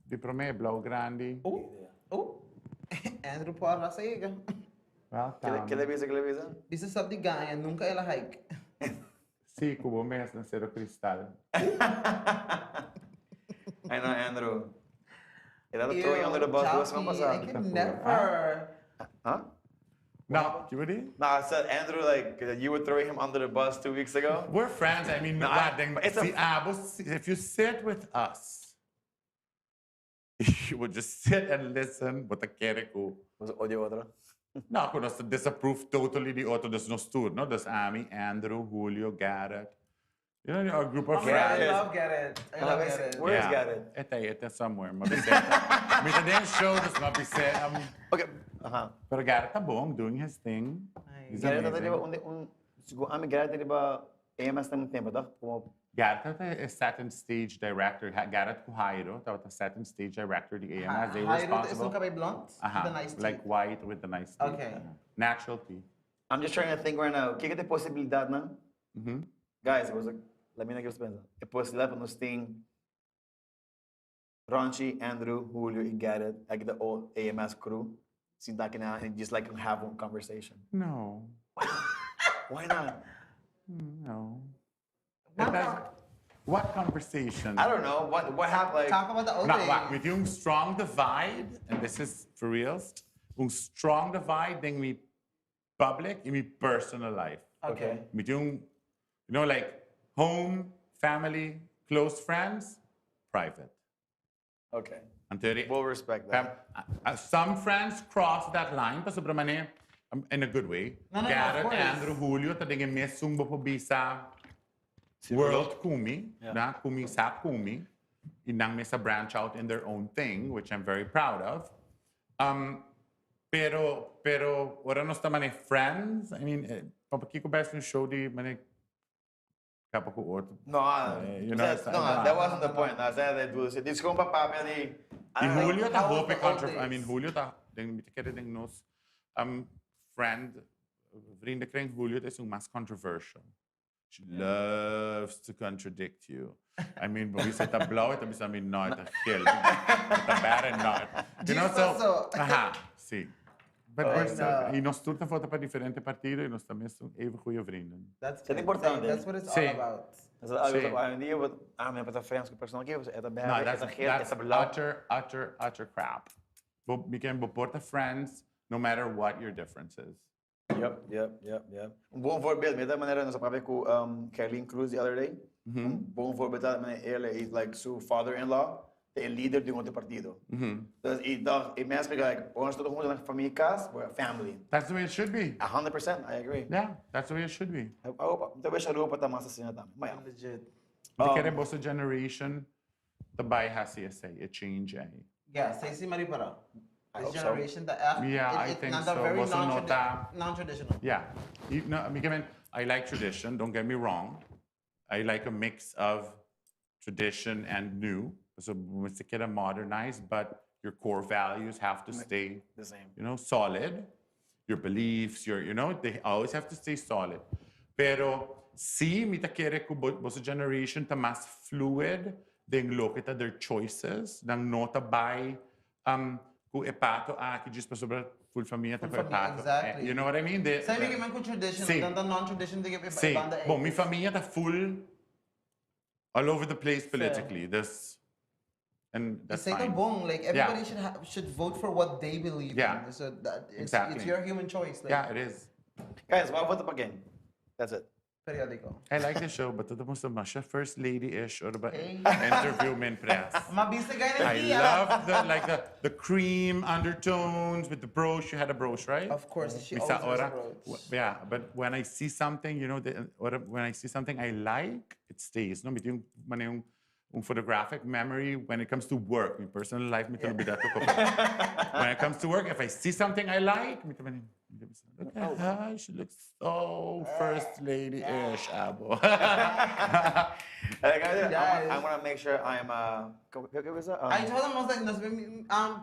di prome Blau Grande. Oh, oh. Andrew Parra sa iga. Welcome. Kilabisa. Bisa sab di ganha, nunca ela hike. Si kubo mes na Cerro Cristal. I know Andrew. Ila to throw you under the bus duas Chappy, semanas I pasada. could never. Huh? No, you ready? No, I said Andrew like you were throwing him under the bus 2 weeks ago. We're friends. I mean, No, it's a- if you sit with us, you would just sit and listen, but the kereko. Was it audio otro? No, kung nasa disapprove totally the auto does no stud, no? Does Amy, Andrew, Julio, Garrett. You know, our group of Oh my God, friends. I love Get It. I love Get It. Where's Garrett? Ete somewhere. Mabise. Mita din show, tas mabise. Okay. Uh-huh. Pero Garrett tabong doing his thing. He's Garrett na amazing. di ba siguro Garrett na di ba AMS na tempo daw? Garrett is set and stage director. Garrett Kuhairo, tapos set and stage director the AMS. They Jairo, responsible. isang kabay blonde? The nice Like teeth. white with the nice teeth. Okay. Natural teeth. I'm just trying to think right now. Kaya kaya posibilidad na? Mm-hmm. Guys, it was like, let me know your pensa. A posibilidad pa nos ting Ronchi, Andrew, Julio, and Garrett, like the old AMS crew, sinta na and just like have one conversation. No. Why not? No. Why It does- not? What conversation? I don't know. What happened? Like, Talk about the old No, days. wag, with yung strong divide, and this is for reals, yung strong divide then we public and we personal life. Okay. With yung, you know, like home, family, close friends, private. okay. Until We'll respect that. some friends cross that line, pa sobramane, in a good way. No, of Garrett, course. Andrew, Julio, tading mes sumbo po bisa World Kumi, na Kumi sa Kumi, inang may sa branch out in their own thing, which I'm very proud of. Pero, wala nos naman friends. I mean, papakiko best yung show di man kapakuot. No, you know, it's- that wasn't the point. I said that was this kung papapel ni. In Julio ta how was hope the old contra. I days? mean, Julio ta ding mitikere ding nos friend vrienden kring Julio is yung mas controversial. She loves to contradict you. I mean, but we said the blow it, I mean, no, it's a kill. It's a bad and not. You know, so, So- aha, see. But we're still, And, e nós turta vota para diferente partido e nós também somos even goeie vrienden. That's Is that good. important? That's what it's all Sí. about. Dus Sim. een die wat met de Franse persoon geeft, het No, hebben, het that's geld, het blauw. utter crap. We can support friends no matter what your difference is. Yep. Um bom voorbeeld, met dat maneira nós falamos com Carlin Cruz the other day. Bom voorbeeld dat ele is like so father-in-law, the leader de outro partido. Dus ik dacht, ik mensen like, ons toch gewoon een familie kaas, we're a family. That's the way it should be. 100%, I agree. Yeah, that's the way it should be. Talvez a Aruba tá mais assim também. Mas Legit. We quer bossa generation, the buy has to say a change. Yeah, Stacey Maripara. This hope so. generation, Yeah, I it's think not so. very Bossa nota. non-traditional. Yeah, I like tradition. Don't get me wrong. I like a mix of tradition and new. So we can modernize, but your core values have to stay the same. Solid. Your beliefs, they always have to stay solid. Pero si mi ta quiere que bossa generation ta mas fluid, then look at their choices, nang nota by ku epato que diz para sobre full família ta Full ko família, epato. exactly. You know what I mean? Same que man com traditional, Sim. tanto non-traditional de que Sim. banda Bom, mi família ta full all over the place politically. And that's It's like a fine. bong. Like everybody should vote for what they believe Yeah. in. So that it's Exactly. your human choice. Like, Yeah, it is. Guys, why vote again? That's it. periodical. I like the show, but todo mundo masha first lady-ish or ba Hey. interview min press. Mabisa guy na I siya. love the cream undertones with the brooch. You had a brooch, right? Of course, she Misa always wears a ora. brooch. Yeah, but when I see something, when I see something I like, it stays. No, yung photographic memory when it comes to work. My personal life, when it comes to work, if I see something I like, look at her, she looks so first lady-ish, abo. I want to make sure I'm I told him, I was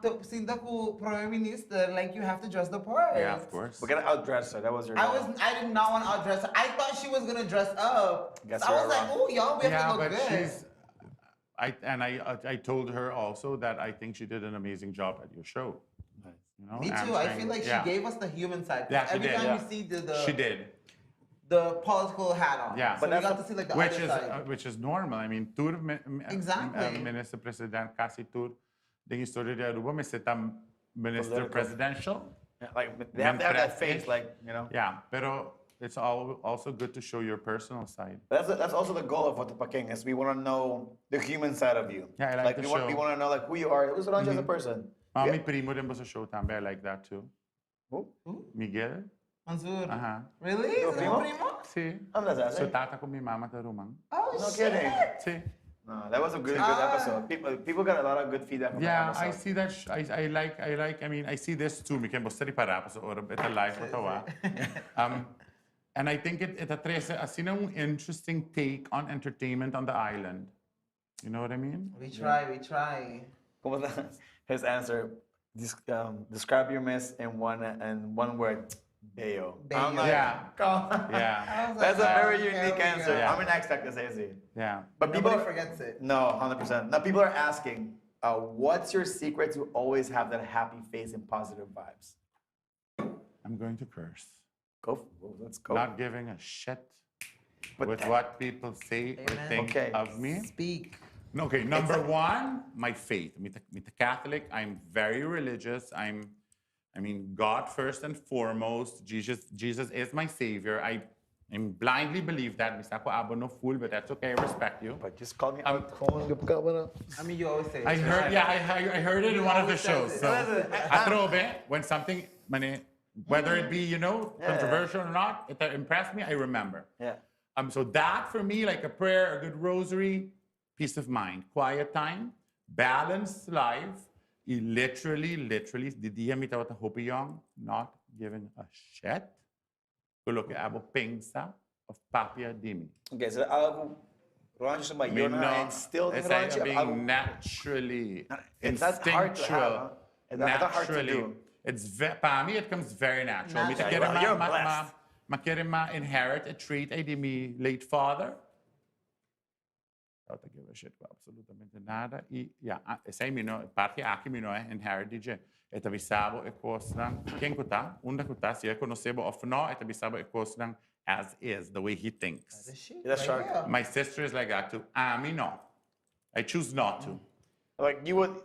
like, sinta ku prime minister, like you have to dress the part. Yeah, of course. We're gonna outdress her. That was your. I did not want to outdress her. I thought she was gonna dress up. Guess So I you're was like, wrong. oh, y'all, we have Yeah, to look but good. I told her also that I think she did an amazing job at your show. Me too. I feel like she gave us the human side. Yeah, she Every did, time yeah. we see She did. the political hat on. Yeah. So But we that's got to see like the Which other is side. which is normal. I mean, tur Exactly. Minister President kasi tur the historia de Aruba me seta Minister Political. Presidential. Like they have to have that face, like Yeah, pero it's also good to show your personal side. That's also the goal of Voto Pa King, is we want to know the human side of you. Yeah, I like the we show. we want to know like who you are. Who's Ronchi as a person? Mi primo din ba sa show tambe? I like that too. Who? Miguel. Mansoor. Aha. Really? Your Is it primo? primo? Si. I'm not So asking. tata ko mi mama tarumang. Oh, No shit. kidding. Si. No, that was a good episode. People got a lot of good feedback from Yeah, that I episode. see that. I like. I mean, I see this too. Mi ken bosteri para so or beta live matawa. And I think it atrese asina un interesting take on entertainment on the island. You know what I mean? We try. Como was his answer? Describe your miss in one word. Bayo. Bayo. I'm like, Yeah. come on. Yeah, I was That's a like, very okay, unique we answer. go. Yeah. I'm an expect to say it. yeah. But people Nobody forgets it. No, 100%. Now people are asking, what's your secret to always have that happy face and positive vibes? I'm going to curse. Let's go. Not giving a shit But with that- what people say or Amen. think Okay. of me. Speak. Okay, number one, my faith. I'm a Catholic. I'm very religious. I mean, God first and foremost. Jesus is my savior. I blindly believe that. Misa ko abo no fool, but that's okay. I respect you. But just call me out. I mean, you always say it. I heard, yeah, I heard it in one of the always shows. says So, it. atrobe, when something, whether it be, controversial or not, it impressed me, I remember. Yeah. So that for me, like a prayer, a good rosary, peace of mind, quiet time, balanced life, literally, the dia mi tawat hopi young, not giving a shit. Kulo ke abo pingsa of papia dimi. Okay, so algo Ronchi sa Me yun no, na instilled in it's like Ronchi. being naturally, It's not hard to have, huh? It's not hard to naturally. do. Para me, it comes very natural. Mi Natural. takira You're blessed. makira ma inherit a trait ay di mi late father. Don't give a shit ko absolutamente nada. Yeah, say mi no, parte aki mi no inherit DJ. et avisabo e kosnang ken kuta, unda kuta, si konosebo of no, et avisabo e kosnang as is, the way he thinks. The sheep, That's right shark. here. My sister is like that too. Me no. I choose not to. Like, you would...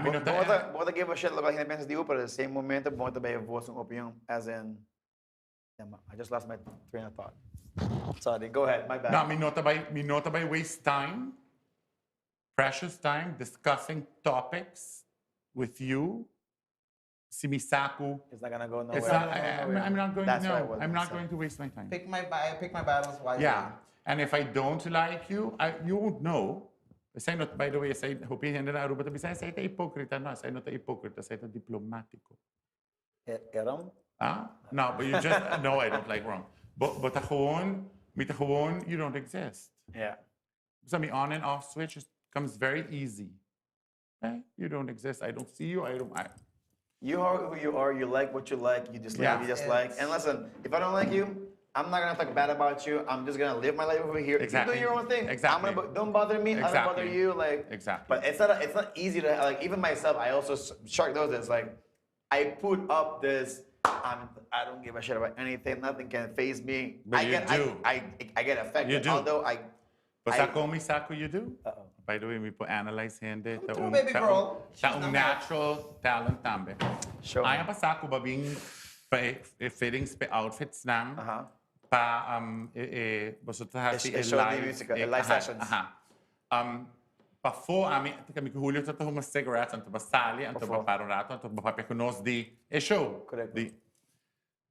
Me no Bota give a shit about him pensa de U, pero at the same momento, bota bem a voz opinião, as in... I just lost my train of thought. Sorry, go ahead, my bad. No, me nota by waste time, precious time, discussing topics with you. Simisaku. It's not gonna go It's nowhere. not, I'm not going That's to what I know. was I'm gonna not say. going to waste my time. I pick my battles wisely. Yeah. And if I don't like you, you won't know. Say not, by the way, say opinion na Aruba to say ta hypocrite, no, say not hypocrite, say ta diplomatico. Eram? No, but you just no, I don't like wrong. But gewoon, you don't exist. Yeah. So me on and off switch comes very easy. You don't exist. I don't see you. You are who you are. You like what you like. You dislike what you dislike. And listen, if I don't like you, I'm not gonna talk bad about you. I'm just gonna live my life over here. Exactly. You do your own thing. Exactly. Don't bother me. I don't bother you. Like Exactly. But it's not easy to like. Even myself, I also shark knows this. Like I put up this. I don't give a shit about anything. Nothing can faze me. But you do. I get affected. You do. Although But Saku, you do? Uh-oh. By the way, we put analyze hindi. Come through, baby girl. She's Taong not natural talent tambe. Show me. Ayan pa Saku ba bing fittings pa outfits nang Uh-huh. pa basta ta si show the music, live sessions. Pafo kami kuhulyo sa tuhong cigarettes anto basali anto Pafo. ba parang rato anto ba papiakunos di show. Correct. Di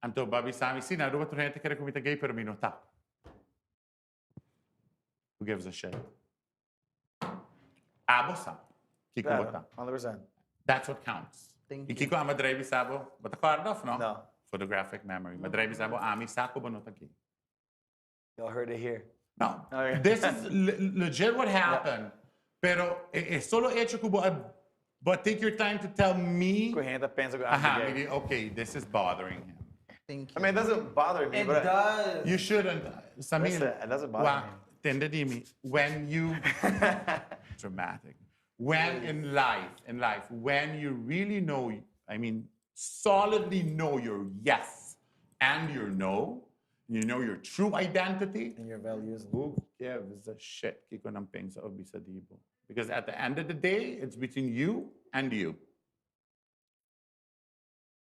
anto babi sami si naruba tunete kere kumita gay pero minota. Who gives a shit? Abosa. Kiko bota. 100%. That's what counts. Thank you. Kiko amadre bisabo. Bata card off, no? No. Photographic memory. Madre bisabo ami sako banota ki. Y'all heard it here. No. Okay. This is legit what happened. Pero solo hecho kubo. But take your time to tell me. Correndo, pensa que Maybe, okay, this is bothering him. Thank you. I mean, it doesn't bother me, It but does. You shouldn't. Samir, Listen, it doesn't bother me. Tende di mi, when you dramatic. When in life, when you really know, I mean, solidly know your yes and your no, you know your true identity. and your values. Who gives a shit? Kiko ng ping sa obisadibo. Because at the end of the day, it's between you and you.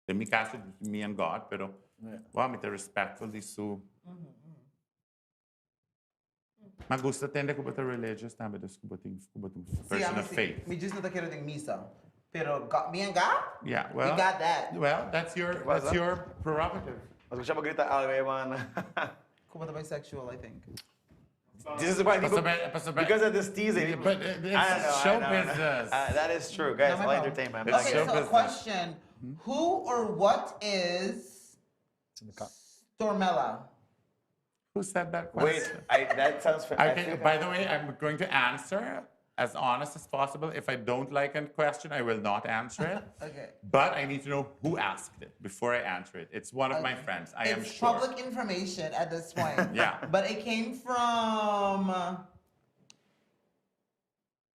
In mi caso, me and God, pero wow, mita respectful di su. Magusta tende ko ba ta religious tabi dos ko ba person of faith. Me just not quiero ting misa. Pero me and God? Yeah, well, We got that. Well, that's your prerogative. Mas gusto mo grita, man. Kumata bisexual, I think. This is why people, Pasabe- because of this teasing. But it's I know, show I know. business. That is true, guys. No, my All problem. entertainment. It's Okay, show so a business. question. Who or what is Stormella? Who said that Wait, question? that sounds. By the way, I'm going to answer as honest as possible. If I don't like a question, I will not answer it. Okay. But I need to know who asked it before I answer it. It's one of my friends. I am It's sure. public information at this point. Yeah. But it came from.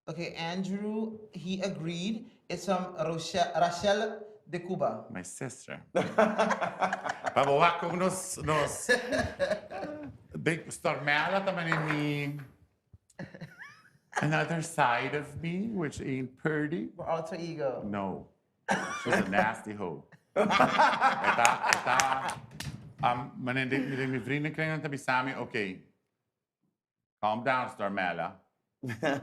Okay, Andrew, he agreed. It's from Rachel De Cuba. My sister. Babawa ko nos big stormela taman ni another side of me, which ain't purdy. For alter ego. No, she's a nasty hoe. Manindi mi vrienden kringen tabi sami. Okay, calm down, Stormella.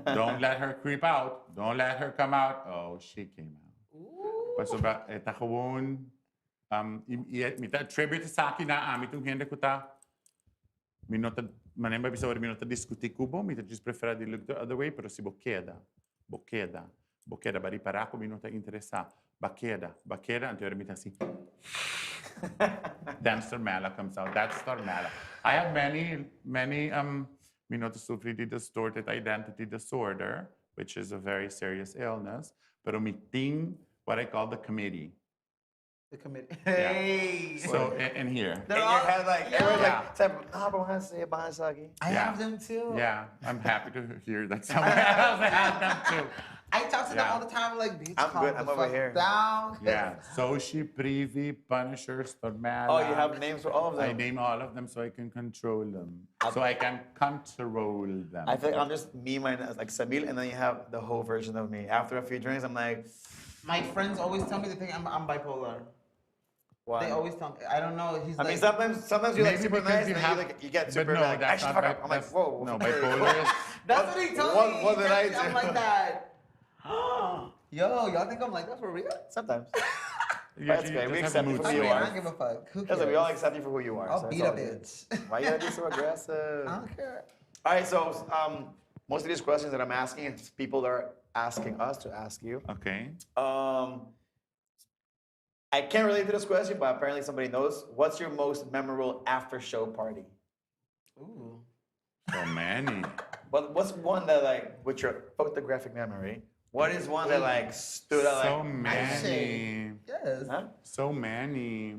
Don't let her creep out. Don't let her come out. Oh, she came out. So ba eta kawon mita tribute sa akin na itong hindi ko ta minota manemba bisawar minota diskuti kubo mita just prefera di look the other way pero si bokeda bari para ako minota interesa bakeda anterior mita si then Stormella comes out. That's Stormella. I have many minota sufri di distorted identity disorder, which is a very serious illness, pero miting what I call the committee. The committee. Hey. So in here. They're In your all- head, like, Yeah. everyone's like, sabi, bro, nga say bahasagi. I Yeah. have them too. Yeah, I'm happy to hear that someone else has them too. I talk to them Yeah. all the time. Like, bitch, I'm calm good. the I'm over fuck here. down. Yeah, Soshi, Privi, Punisher, Stormala. Oh, you have names for all of them? I name all of them so I can control them. So I can control them. I think I'm just me, like Samil, and then you have the whole version of me. After a few drinks, I'm like, My friends always tell me they think I'm bipolar. why? They always tell me. I don't know. He's I like, mean, sometimes you're like Maybe super because nice, you and have- then you get but super no, like, I that's should not fuck up. I'm like, that's- whoa. No, bipolar is. that's what he told me. what did I do? I'm like that. Yo, y'all think I'm like that for real? Sometimes. You- That's you okay, we just accept have you mood for I who mean, you I are. don't give a fuck. Who Listen, we cares? all accept you for who you are. I'll so beat it's a all good. bitch. Why you gotta be so aggressive? I don't care. All right, so most of these questions that I'm asking, it's people are asking us to ask you. Okay. I can't relate to this question, but apparently somebody knows. What's your most memorable after show party? Ooh. So many. What's one that like with your photographic memory? What is one that like stood out? So like, many. Yes. Huh? So many.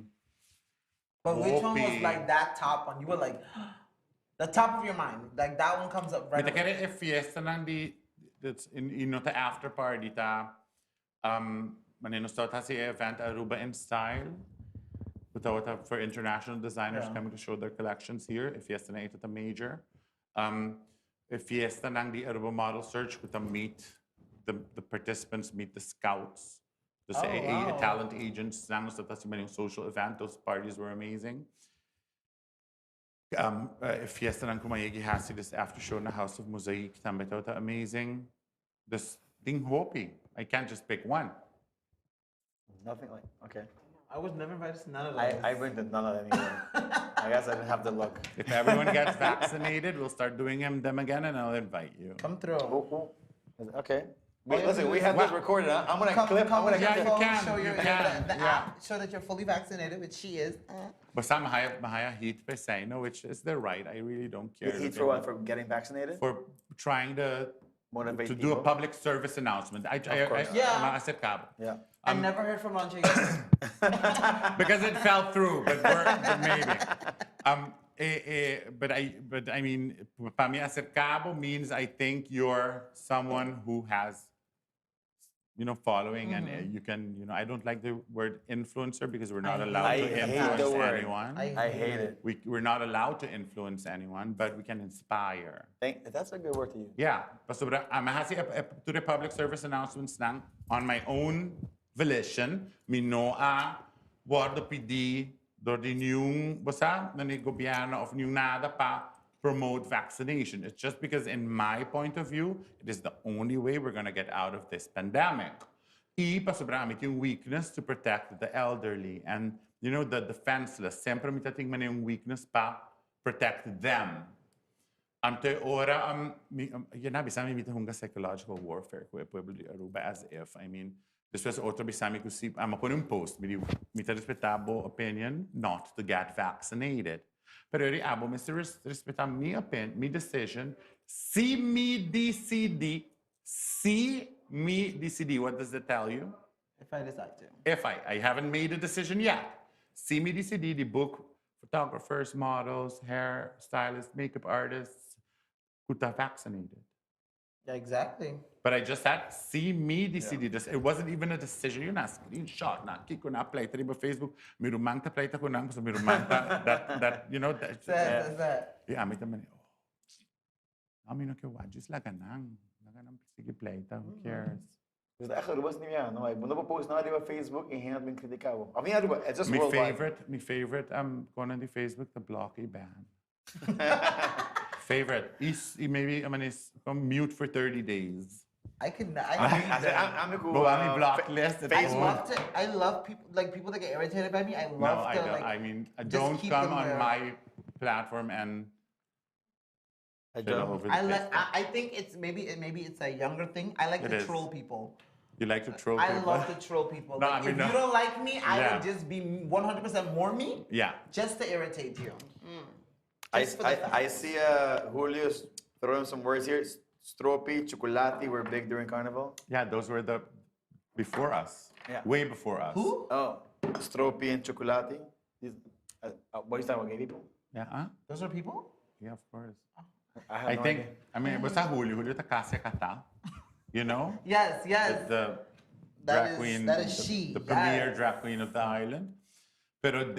But which one was Whoopee. like that top one? You were like, the top of your mind. Like that one comes up right But away. kaya fiesta nang di that's in the after party ta manino ta si event Aruba in style. Without for international designers Yeah. coming to show their collections here. If fiesta na ito ta major. If fiesta nang di Aruba model search with meet the participants meet the scouts. The Oh, wow. talent agents nang sa ta si maning social event. Those parties were amazing. Fiesta ng Kumayagi Hasi, this after show in the House of Mosaic, tambay amazing. This thing Hopi. I can't just pick one. Nothing like okay. I was never invited to none of those. I went to none of them either. I guess I didn't have the look. If everyone gets vaccinated, we'll start doing them again, and I'll invite you. Come through. Okay. Wait, you listen, do we is- have this recorded. Huh? I'm gonna clip. I'm gonna with your Yeah, you clip. phone, can, Show you your can, the yeah. app. Show that you're fully vaccinated, which she is. Basta mahaya heat pa say no, which is their right. I really don't care. Heat for what? For getting vaccinated? For trying to Motivate do people? a public service announcement. I course. Yeah. maasip ka. Yeah. I never heard from Ronchi. Because it fell through, but maybe. But I mean, para mí acercado means I think you're someone who has, following, and you can, I don't like the word influencer because we're not allowed I to hate the influence word. anyone. I hate it. We're not allowed to influence anyone, but we can inspire. That's a good word to use. Yeah. Basta mahasi to the public service announcements nang on my own volition, minoa, wardo PD, do din yung basta na ni gobyerno of yung nada pa promote vaccination. It's just because in my point of view, it is the only way we're going to get out of this pandemic. Pasobramit yung weakness to protect the elderly and, the defenseless. Sempre mitating man yung weakness pa protect them. Ante ora yan bisami mita hunga psychological warfare ko pueblo de Aruba as if this was otro bisami ko si pon un post mita respetable opinion not to get vaccinated. Pero eri abo Mr. Respeta mi decision see me DCD. What does it tell you? If I decide to. If I haven't made a decision yet. See me DCD, the book photographers, models, hair stylists, makeup artists who are vaccinated. Yeah, exactly. But I just had see me DCD. It wasn't even a decision. You're not screenshot, not kiko na play tari ba Facebook. Mirumang ta play ta ko nang so mirumang ta that That. yeah, may taman. Amin okay, just like Laganang sige play ta. Who cares? Because the Aruba niya, no? Ay, mundo po post na di ba Facebook, ihinat bin kritikabo. I mean, Aruba, it's just My worldwide. favorite kung on the Facebook the blocky ban. Favorite is maybe is mute for 30 days. I can. I'm the cool. But block list. I love people that get irritated by me. I love No, I to don't. just Don't keep come them on there. my platform and I shit all don't. over the I place. I think it's maybe it's a younger thing. I like It to is. troll people. You like to troll I people? love to troll people. No, Like, I mean, if no. you don't like me, I Yeah. will just be 100% more me, Yeah. just to irritate you. Just for the I facts. see Julio's throwing some words here. Stropi, chocolati were big during Carnival. Yeah, those were the before us. Yeah. Way before us. Who? Oh. Stroopy and chocolate. What are you talking about, gay people? Yeah, huh? Those are people? Yeah, of course. I have I no think, idea. I mean, basta Julio ta kasi kata. You know? Yes, yes. The That drag is- queen, that is the, she, the premier yes. drag queen of the island. Pero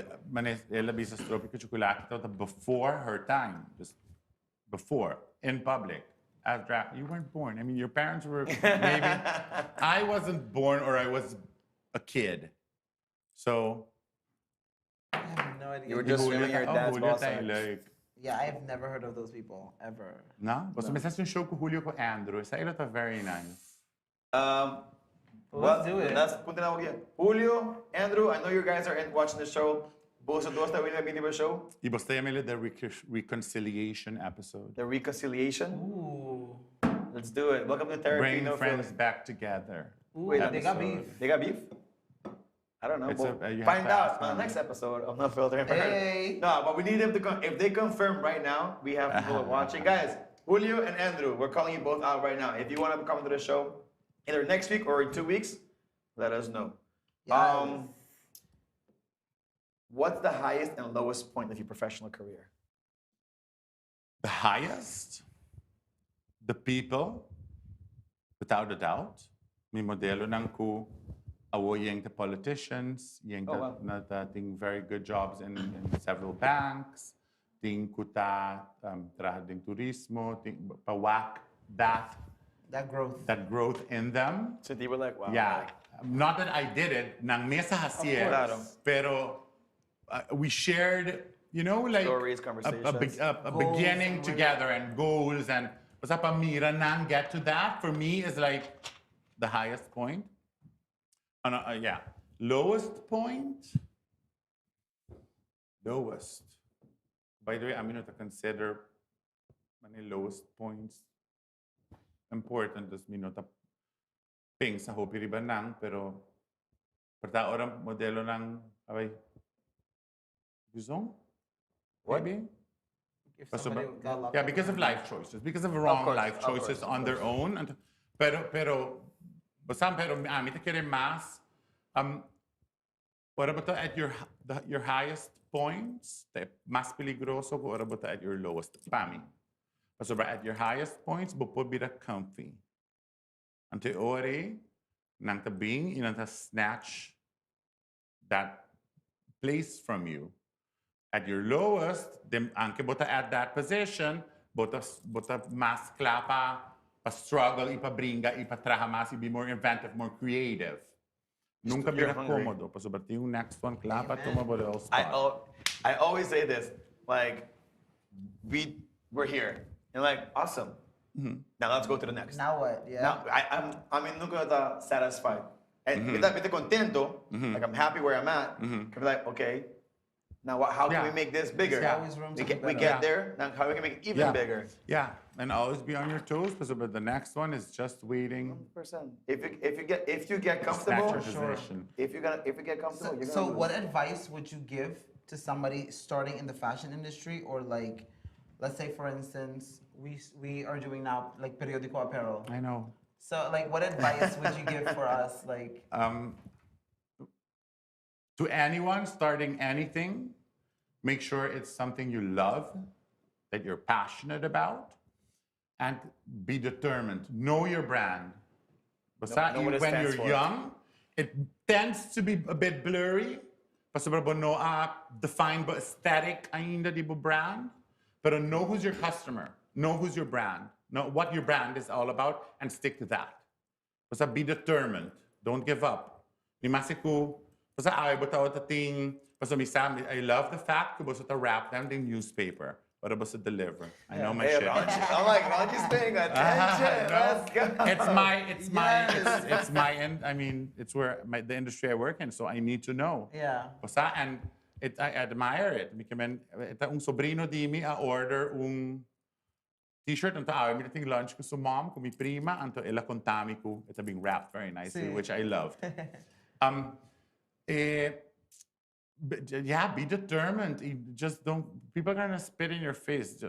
ela bisa stropi ko chocolate before her time, just before in public as drag. You weren't born. I mean, your parents were maybe. I wasn't born, or I was a kid. So I have no idea. You were just filming your dad's Julio boss tayo, act. like. Yeah, I have never heard of those people ever. No? Basta may sasyon show ko Julio ko Andrew. Sa ilo ta very nice. Let's do it. Let's punta na ako yan. Julio, Andrew, I know you guys are watching the show. Both of those that we have been in the show. Y basta yung the reconciliation episode. The reconciliation. Ooh. Let's do it. Welcome to Therapy. Bring No friends Feelings. back together. Ooh, Wait, they got episode. beef. They got beef? I don't know. It's We'll you have find to out ask on the them. next episode of No Filter. Hey. No, but we need them to if they confirm right now, we have people watching. Guys, Julio and Andrew, we're calling you both out right now. If you want to come to the show, either next week or in 2 weeks, let us know. Yes. What's the highest and lowest point of your professional career? The highest, the people, without a doubt. May modelo ng ku awo yung the politicians, yung wow. ting very good jobs in several banks, ting kuta trabaho ding turismo, ting pawak that That growth. in them. So they were like, wow. Yeah, not that I did it, nang mesa hasier, Claro. pero we shared, you know, like Stories, a conversations. beginning together and goals, and basta pamira nang get to that for me is like the highest point. Yeah, lowest point. Lowest. By the way, I'm going to consider many lowest points important. Does mean not ping sa hopi riba nang, pero perta orang modelo ng abay guzong. What? Maybe. If Basta somebody ba- got locked Yeah, up. because of life choices, because of wrong course, life of course, choices of on their own. Pero basta pero ami ta kere mas what about at your highest points? Te mas peligroso ko what about at your lowest pami? So at your highest points, bupod bida comfy. Ante ore nang tabing inanta snatch that place from you. At your lowest, dem anke bota at that position, bota mas klapa, pa struggle, ipabringa, ipatraha mas, be more inventive, more creative. Nunca You're bida hungry. komodo. Pasubati yung next one, klapa, tumabot spot. I always say this, like, we're here. And like, awesome. Now let's go to the next. Now what? Yeah. Now, I'm in nunca satisfied. And bita contento, like I'm happy where I'm at. Can be like, okay, now how can Yeah. we make this bigger? Yeah. Always room to We be get, we better. get Yeah. there, now how we can make it even bigger. Yeah, and always be on your toes, but the next one is just waiting. 100%. If you get Snatch comfortable, your position. if you get comfortable, you're gonna So lose. what advice would you give to somebody starting in the fashion industry, or like, let's say for instance, we are doing now like periodico apparel. I know. So like, what advice would you give for us? Like, To anyone starting anything, make sure it's something you love, that you're passionate about, and be determined. Know your brand. Basta Know what it when stands you're for. young, it tends to be a bit blurry. Basta ba no defined by aesthetic ainda di ba brand. Pero know who's your customer. Know who's your brand. Know what your brand is all about and stick to that. Basta be determined. Don't give up. Ni masiku, basta ay butaw ta ting, basta I love the fact que basta wrap them in newspaper. But basta deliver. I know my Hey, shit. I'm like, Ronchi's paying attention. No, Let's go. it's my end. I mean, it's where the industry I work in, so I need to know. yeah. Basta, and I admire it. Ita un sobrino di mi a order un t-shirt anto awi mi ting lunch ko sa mom ko mi prima anto ela kontami ko ita being wrapped very nicely, Sí. which I loved. Yeah, be determined. Just don't. People are gonna spit in your face.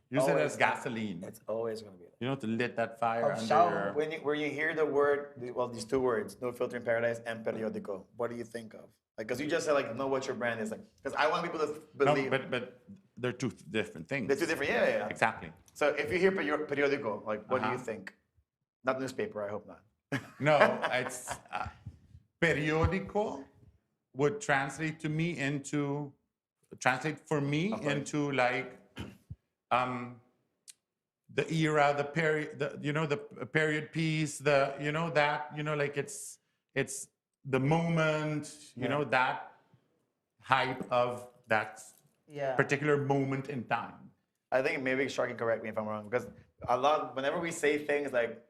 Use it Always. as gasoline. It's always gonna be there. You know, to lit that fire Oh, under shower. your. When you hear the word, well, these two words, no filter in paradise and periodico, what do you think of? Like, because you just said like, know what your brand is like. Because I want people to No, believe but they're two different things. they're two different. Yeah. Exactly. So if you hear periodico, like, what do you Uh-huh. think? Not newspaper. I hope not. No, it's periódico would translate for me into like the era, the period, the period piece, like it's the moment, that hype of that Yeah. particular moment in time. I think maybe Shark can correct me if I'm wrong, because whenever we say things like,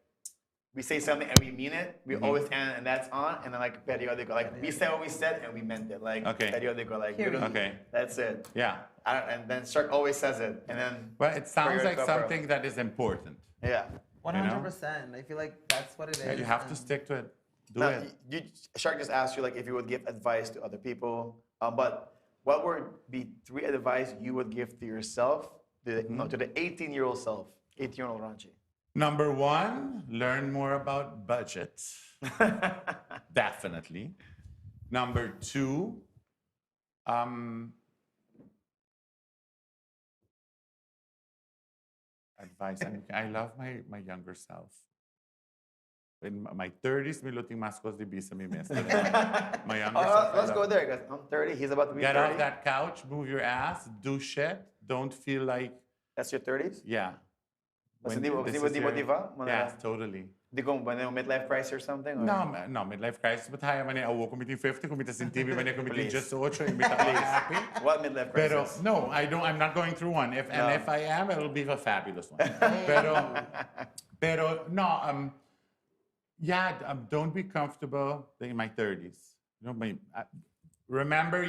we say something and we mean it, we always end and that's on, and then like periodico, like we said what we said and we meant it, like Okay. periodico, like we Period. don't- Okay. that's it. Yeah. And then Shark always says it, and then Well, it sounds like periodico, something that is important. yeah. 100%. I feel like that's what it is. Yeah, you have to and- stick to it. Do Now, it. Shark just asked you like if you would give advice to other people, but what would be 3 advice you would give to yourself, to the 18-year-old self, 18-year-old Ronchi? Number 1, learn more about budget. Definitely. Number 2, advice. I love my younger self. In my 30s, may luting maskos di bisa mi mes. My younger self. I Let's go love. there, guys. I'm 30. He's about to be Get 30. off that couch, move your ass, do shit. Don't feel like, That's your 30s? yeah. Mas When hindi mo this hindi mo is di your- motiva? Yeah, totally. Di ko ba na midlife crisis or something? Or? No, midlife crisis. But haya man awo committee 50, committee sin TV man committee Please. just 8, imita ko happy. What midlife Pero crisis? no, I'm not going through one. If No. if I am, it'll be a fabulous one. pero no, don't be comfortable in my 30s. Remember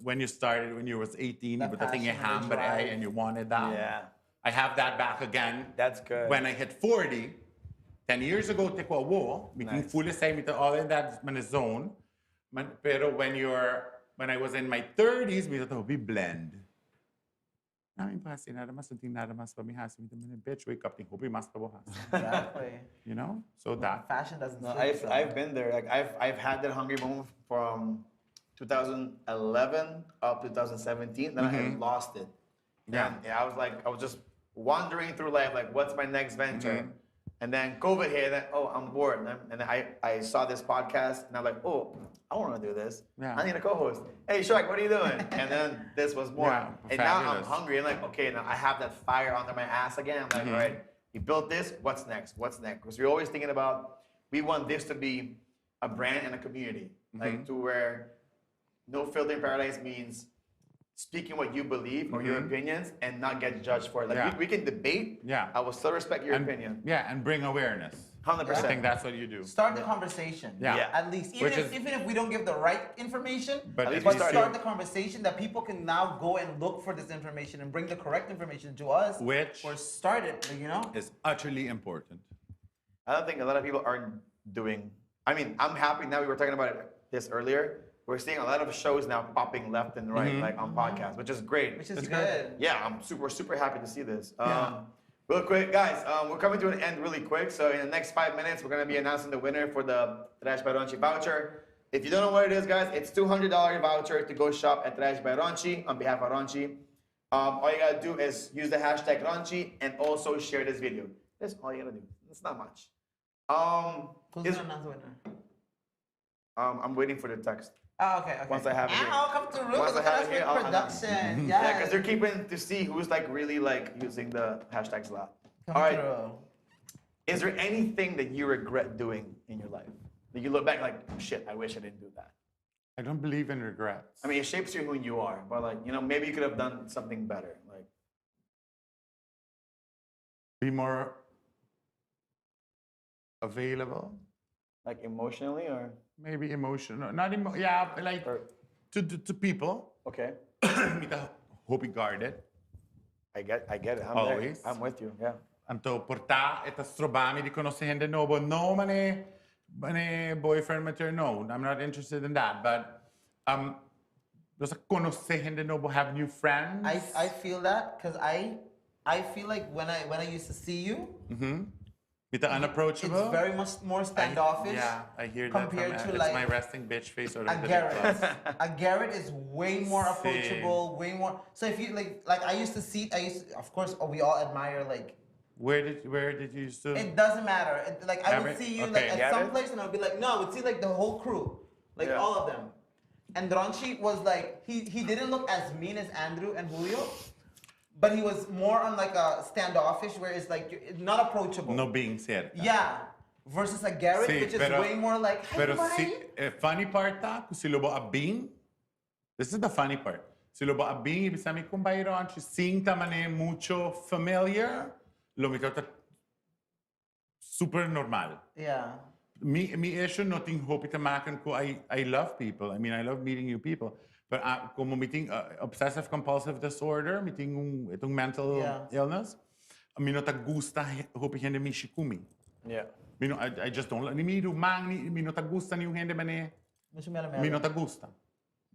when you started when you was 18, That but I think you passion and the hambre drive. and you wanted that. Yeah. I have that back again. That's good. When I hit 40, 10 years ago, te ko wo, meeting Nice. fully say mita all in that zone. Pero when I was in my 30s, mita to be blend. Namin pa kasi nada mas unting nada mas pamihas mita man bitch wake up ting hopi mas pabuhas. Exactly. So that. Fashion doesn't No, sleep, so- I've been there. Like I've had that hungry moment from 2011 up to 2017. Then I had lost it. Yeah. And I was just wandering through life, like what's my next venture? And then COVID hit, and then, I'm bored. And then I saw this podcast, and I'm like, I want to do this. Yeah. I need a co-host. Hey, Shark, what are you doing? And then this was more. Yeah, and now I'm fabulous. hungry. And like, okay, now I have that fire under my ass again. I'm like, all right, you built this. What's next? What's next? Because we're always thinking about, we want this to be a brand and a community, like to where no filter in paradise means speaking what you believe or your opinions and not get judged for it. Like Yeah. we can debate. Yeah. I will still respect your And, opinion. yeah, and bring awareness. 100%. I think that's what you do. Start the conversation. Yeah. Yeah. At least. Which Even if we don't give the right information, But At if least but we you started. start the conversation that people can now go and look for this information and bring the correct information to us. Which Or start it, is utterly important. I don't think a lot of people aren't doing. I mean, I'm happy now. We were talking about this earlier. We're seeing a lot of shows now popping left and right, like on podcasts, which is great. Which is That's good. Yeah, I'm super happy to see this. Yeah. Real quick, guys, we're coming to an end really quick. So in the next 5 minutes, we're gonna be announcing the winner for the Trash by Ronchi voucher. If you don't know what it is, guys, it's $200 voucher to go shop at Trash by Ronchi on behalf of Ronchi. All you gotta do is use the hashtag Ronchi and also share this video. That's all you gotta do. It's not much. Who's is- gonna announce the winner? I'm waiting for the text. Oh, okay. Once I have it here. Ow, come through. Once I Look have at it here, us I'll with announce. production. Yeah, because Yes. they're keeping to see who's like really like using the hashtags a lot. Come All right. through. Is there anything that you regret doing in your life? That you look back like, shit, I wish I didn't do that. I don't believe in regrets. I mean, it shapes you who you are, but like, maybe you could have done something better. Like, Be more available, like emotionally or maybe emotional, not yeah, like Or- to people. okay. Mita hope guarded. I get it. I'm Always. there. I'm with you. Yeah. Anto porta eta strobami di conoscere novo. No, mane boyfriend material. No, I'm not interested in that. But Just conocer gente novo, have new friends. I feel that because I feel like when I used to see you, Bita unapproachable. it's very much more standoffish. I hear that compared from to it's like my resting bitch face or a the big Garrett. class. A Garrett is way more Sí. approachable, way more. So if you like I used to, of course, we all admire like. Where did you used to? It doesn't matter. Like I would see you like Okay. at some place, and I would be like, no, I would see like the whole crew, like all of them. And Ronchi was like, he didn't look as mean as Andrew and Julio, but he was more on like a standoffish, where it's like not approachable. No being cerca. Yeah. Versus a Garrett, Sí, which is pero- way more like, hi, Pero buddy. funny part ta, kung silo ba abing, this is the funny part. Silo ba abing, ibig sabihin kung bayron, sing ta mane mucho familiar, lumitaw ta super normal. Yeah. Me issue noting hope ita maken ko I love people. I mean, I love meeting new people. But como meeting obsessive compulsive disorder, meeting itong mental illness, mi no ta gusta hope hindi mi shikumi. Yeah. Mi no, I just don't. Ni mi rumang ni mi no ta gusta ni yung hindi mane. Mucho mela Mi no ta gusta.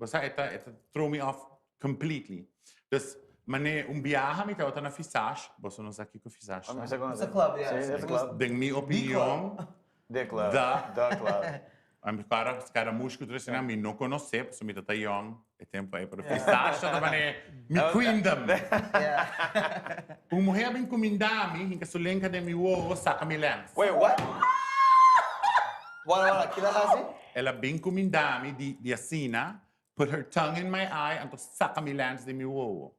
Basta ita throw me off completely. Dus mane biyaha mi ta na fisage, boso no sa kiko fisage. It's a club, yeah. It's a club. Ding mi opinion. The club. Da. The club. Am cara músico tu na mi no conoce, so mi tata young, e tempo aí para fisage ta mane mi queendom. Yeah. Kung muher bin kumindami, hinka sulenka de mi wo sa kamilans. Wait, what? Wala, kilala Ela bem kumindami di asina, put her tongue in my eye, anto saka mi lance de mi wo.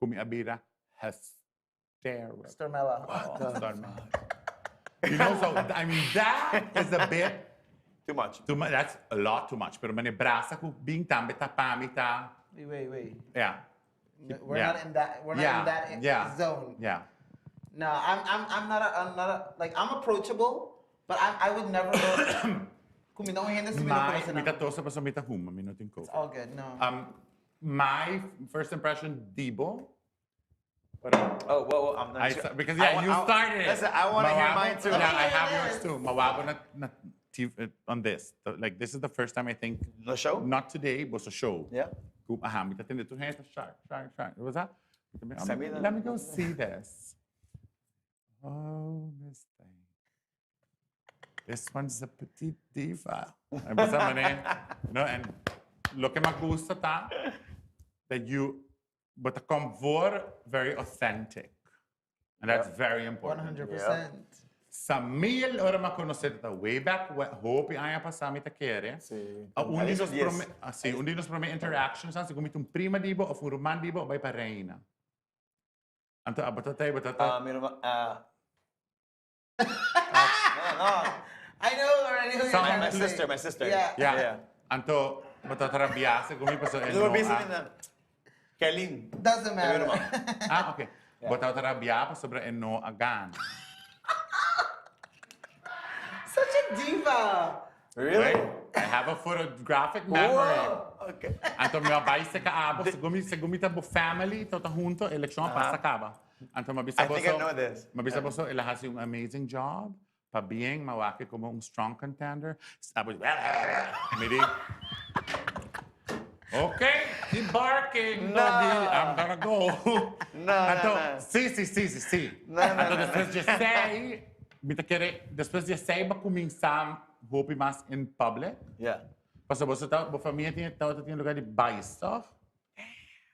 Kumi abira hysterical. Stormella. You know, so I mean that is a bit Too much. too much. That's a lot too much. Pero mane brasa ko bing tambe tapami ta. Wait. Yeah. We're Yeah. not in that. We're Yeah. not in that Yeah. zone. Yeah. No, I'm not like I'm approachable, but I would never go. Kung may nakuhin na si My Mino mita tosa pa sa mita huma minutin ko. It's all good. No. My first impression Dibo. Pero Oh, well, I'm not sure. because you started it. Listen, I want to hear mine too. Yeah, I have Yes. yours too. Mawabo na on this. Like this is the first time I think. The show? Not today, but a show. Yeah. Kung aham, itatin dito, hey, shark. What was that? Send me the- Let me go see this. Oh, Miss Thing. This one's a petite diva. Ay, basta man eh. No, and lo que me gusta ta, that you, but the comfort very authentic. And that's very important. 100%. Sa mil ora makonocer ta way back hope aya pa sa mi ta kere. Undi nos prome undi nos prome interactions sa kung mitong prima dibo of urman dibo bay pa reina. Anto abatata. No. I know already who you're Someone- trying to say. My sister. Yeah. Yeah. Anto batata biase kung mi pa sa Ito ba busy na? Kelin. Doesn't matter. okay. Batata bia pa sobre eno agan. Such a diva. Really? I have a photographic memory. Whoa. Okay. Anto mi abay sa kaabo sa gumita bo family tota junto eleksyon pa sa kaba. Anto mabisa I bo think I know this. Mabisa po so, ila has yung amazing job. Pabiyeng, mawaki ko mo strong contender. Tapos, midi. Okay, keep barking. No. I'm gonna go. No. Sí. No. Después de say, bita kere, después de say, ba kuminsam, hopi mas in public. Yeah. Paso bo sa tao, bo familia tinha tao tinha lugar de baisto.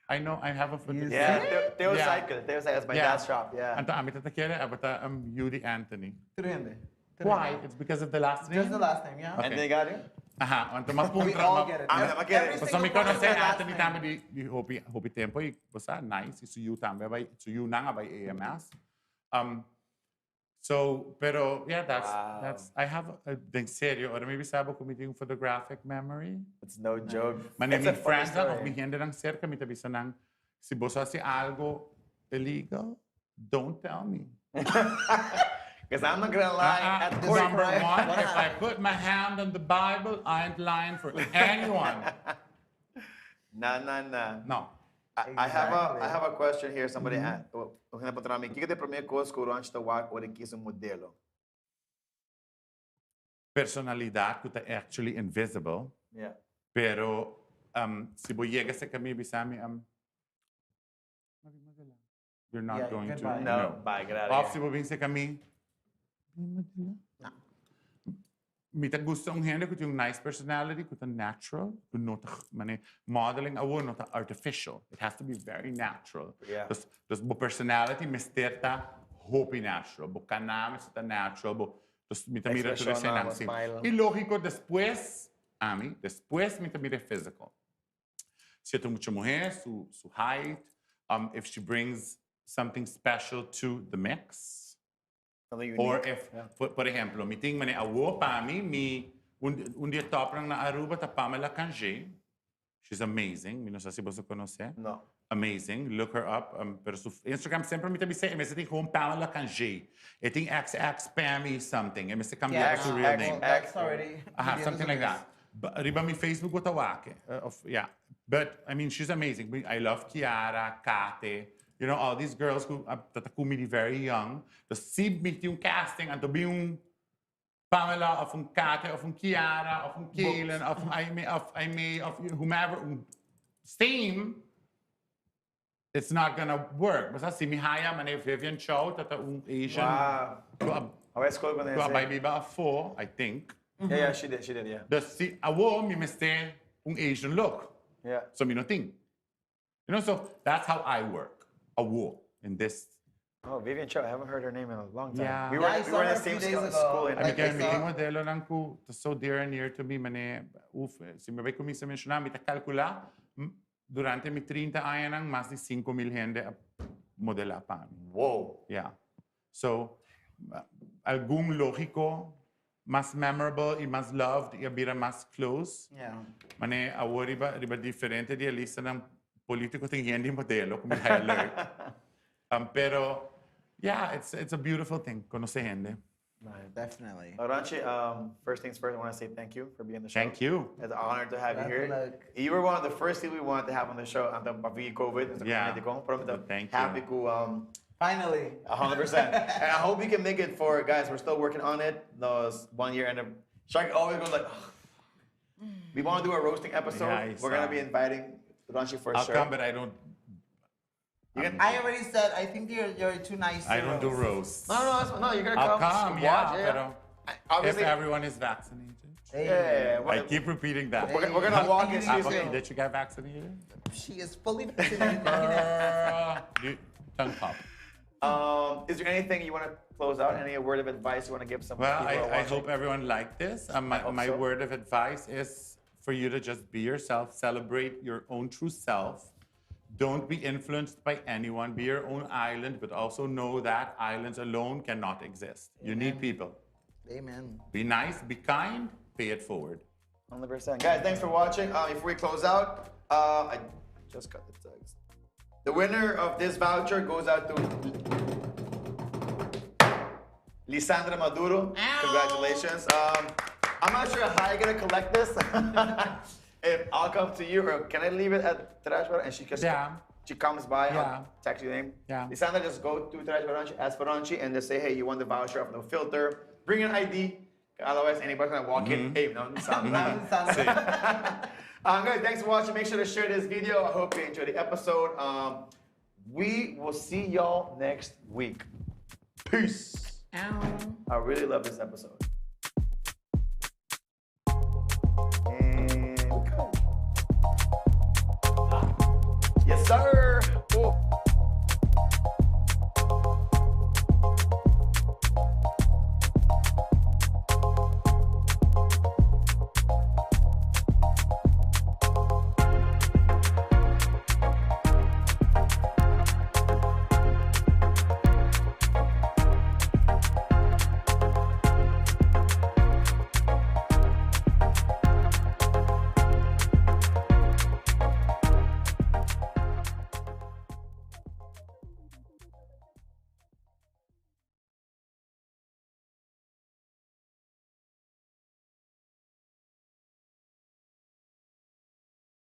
I know, I have a foot. Yeah. Theo Yeah. Cycle. Theo Cycle. That's my dad's shop. Yeah. Anto, amit tatakere, abata, Yudi Anthony. Trende. Why? It's because of the last name? Just the last name, yeah? Okay. And they got you? Aha, anto We mapuntra. all get it. Every Basta single mi one kono has say their last Anthony name. tambe di hopi tempo basta nice isu you tambe by to you na nga by AMS. So pero yeah that's I have a en serio or maybe sabo committing photographic memory. It's no joke. Mane It's a mi funny friends lang story. of mi hende lang cerca mi tabi sanang si bosa si algo illegal. Don't tell me. Because I'm not gonna lie. At this Number point, one, if I put my hand on the Bible, I ain't lying for anyone. Nah. No. I have a question here. Somebody asked. Kika de primeira coisa que o Ronchi de Cuba or quis um modelo. Personalidad que está actually invisible, Yeah. pero si boyega sa kami, bisami, you're not Yeah, going goodbye. to. No, bye, get out Off of si here. bobing sa kami. Mita gusto ang hindi ko yung nice personality, ko natural, ko nota mane modeling awo nota artificial. It has to be very natural. Yeah. Dus bo personality misterta hopi natural, bo kaname sa natural, bo dus mita mira to the Expression, same smile. Y lógico después, después mita mira physical. Si ito mucha mujer, su height, if she brings something special to the mix. Something unique. Or if, por ejemplo, meeting mane awo pami un dia top lang na Aruba ta Pamela Kanje. She's amazing. Mi no sé si vos conoce. No. Amazing. Look her up. Pero su Instagram sempre me tabi say, me say home Pamela Kanje. I think XX Pammy something. Me say come back to real name. That's already. Something like that. But riba mi Facebook ko tawake. Yeah. But I mean, she's amazing. I love Kiara, Kate. You know, all these girls who tatakumi very young. The si meet yung casting and to be yung Pamela of un Kate of un Kiara of un Kaylin of Aimee of whomever same. It's not gonna work. Basta si Mihaya mane Vivian Chow tata un Asian. Wow. Okay, it's cool when they Ko say. by biba 4, I think. Yeah, she did, yeah. The si awo mi miste un Asian look. Yeah. So mi no think. You know, so that's how I work. A war in this. Oh, Vivian Cho, I haven't heard her name in a long time. Yeah. We Yeah, I were saw in her the a few same days ago. school in I mean, Like, I kaya saw- meeting modelo lang ko, so dear and near to me, mane, si me ko minsan mencionar, mi ta calcula, durante mi 30 años nang mas de 5,000 gente a modela pa. Whoa. Yeah. So, algún lógico, más memorable y más loved y abira más close. Yeah. Mane, awo riba diferente di lista ng politiko ting hindi modelo, kung may alert. Pero, yeah, it's a beautiful thing. Conoce gente. Definitely. Ronchi, first things first, I want to say thank you for being on the show. Thank you. It's an honor to have you here. Look. You were one of the first people we wanted to have on the show after COVID. Yeah. Thank you. Happy ko, Finally. 100%. And I hope we can make it for, guys, we're still working on it. Those 1 year and Shark always goes like, we want to do a roasting episode. Yeah, We're going to be inviting Ronchi for I'll sure. come, but I don't. I already said I think you're too nice. I to don't do roast. roasts. No, you're going to I'll come. come, watch, yeah. Pero if Obviously, everyone is vaccinated. Hey, yeah, I keep repeating that. we're going to walk in. Hey. Okay, did you get vaccinated? she is fully vaccinated. Tongue pop. Is there anything you want to close out? Any word of advice you want to give some Well, people who are I watching? hope everyone liked this. My so. word of advice is for you to just be yourself, celebrate your own true self. Don't be influenced by anyone. Be your own island, but also know that islands alone cannot exist. You need people. Amen. Be nice, be kind, pay it forward. 100%. Guys, thanks for watching. Before we close out, I just got the tags. The winner of this voucher goes out to Lisandra Maduro. Ow. Congratulations. I'm not sure how you're gonna collect this. If I'll come to you, or can I leave it at Trash Bar and she just she comes by, Yeah. I'll text you the name. Yeah. Lisandra, just go to Trash Bar, ask for Ronchi, and just say, hey, you won the voucher of No Filter. Bring an ID. Otherwise, anybody's gonna walk in. Hey, no, Lisandra. Guys, thanks for watching. Make sure to share this video. I hope you enjoyed the episode. We will see y'all next week. Peace. I really love this episode. And cut. Yes, sir.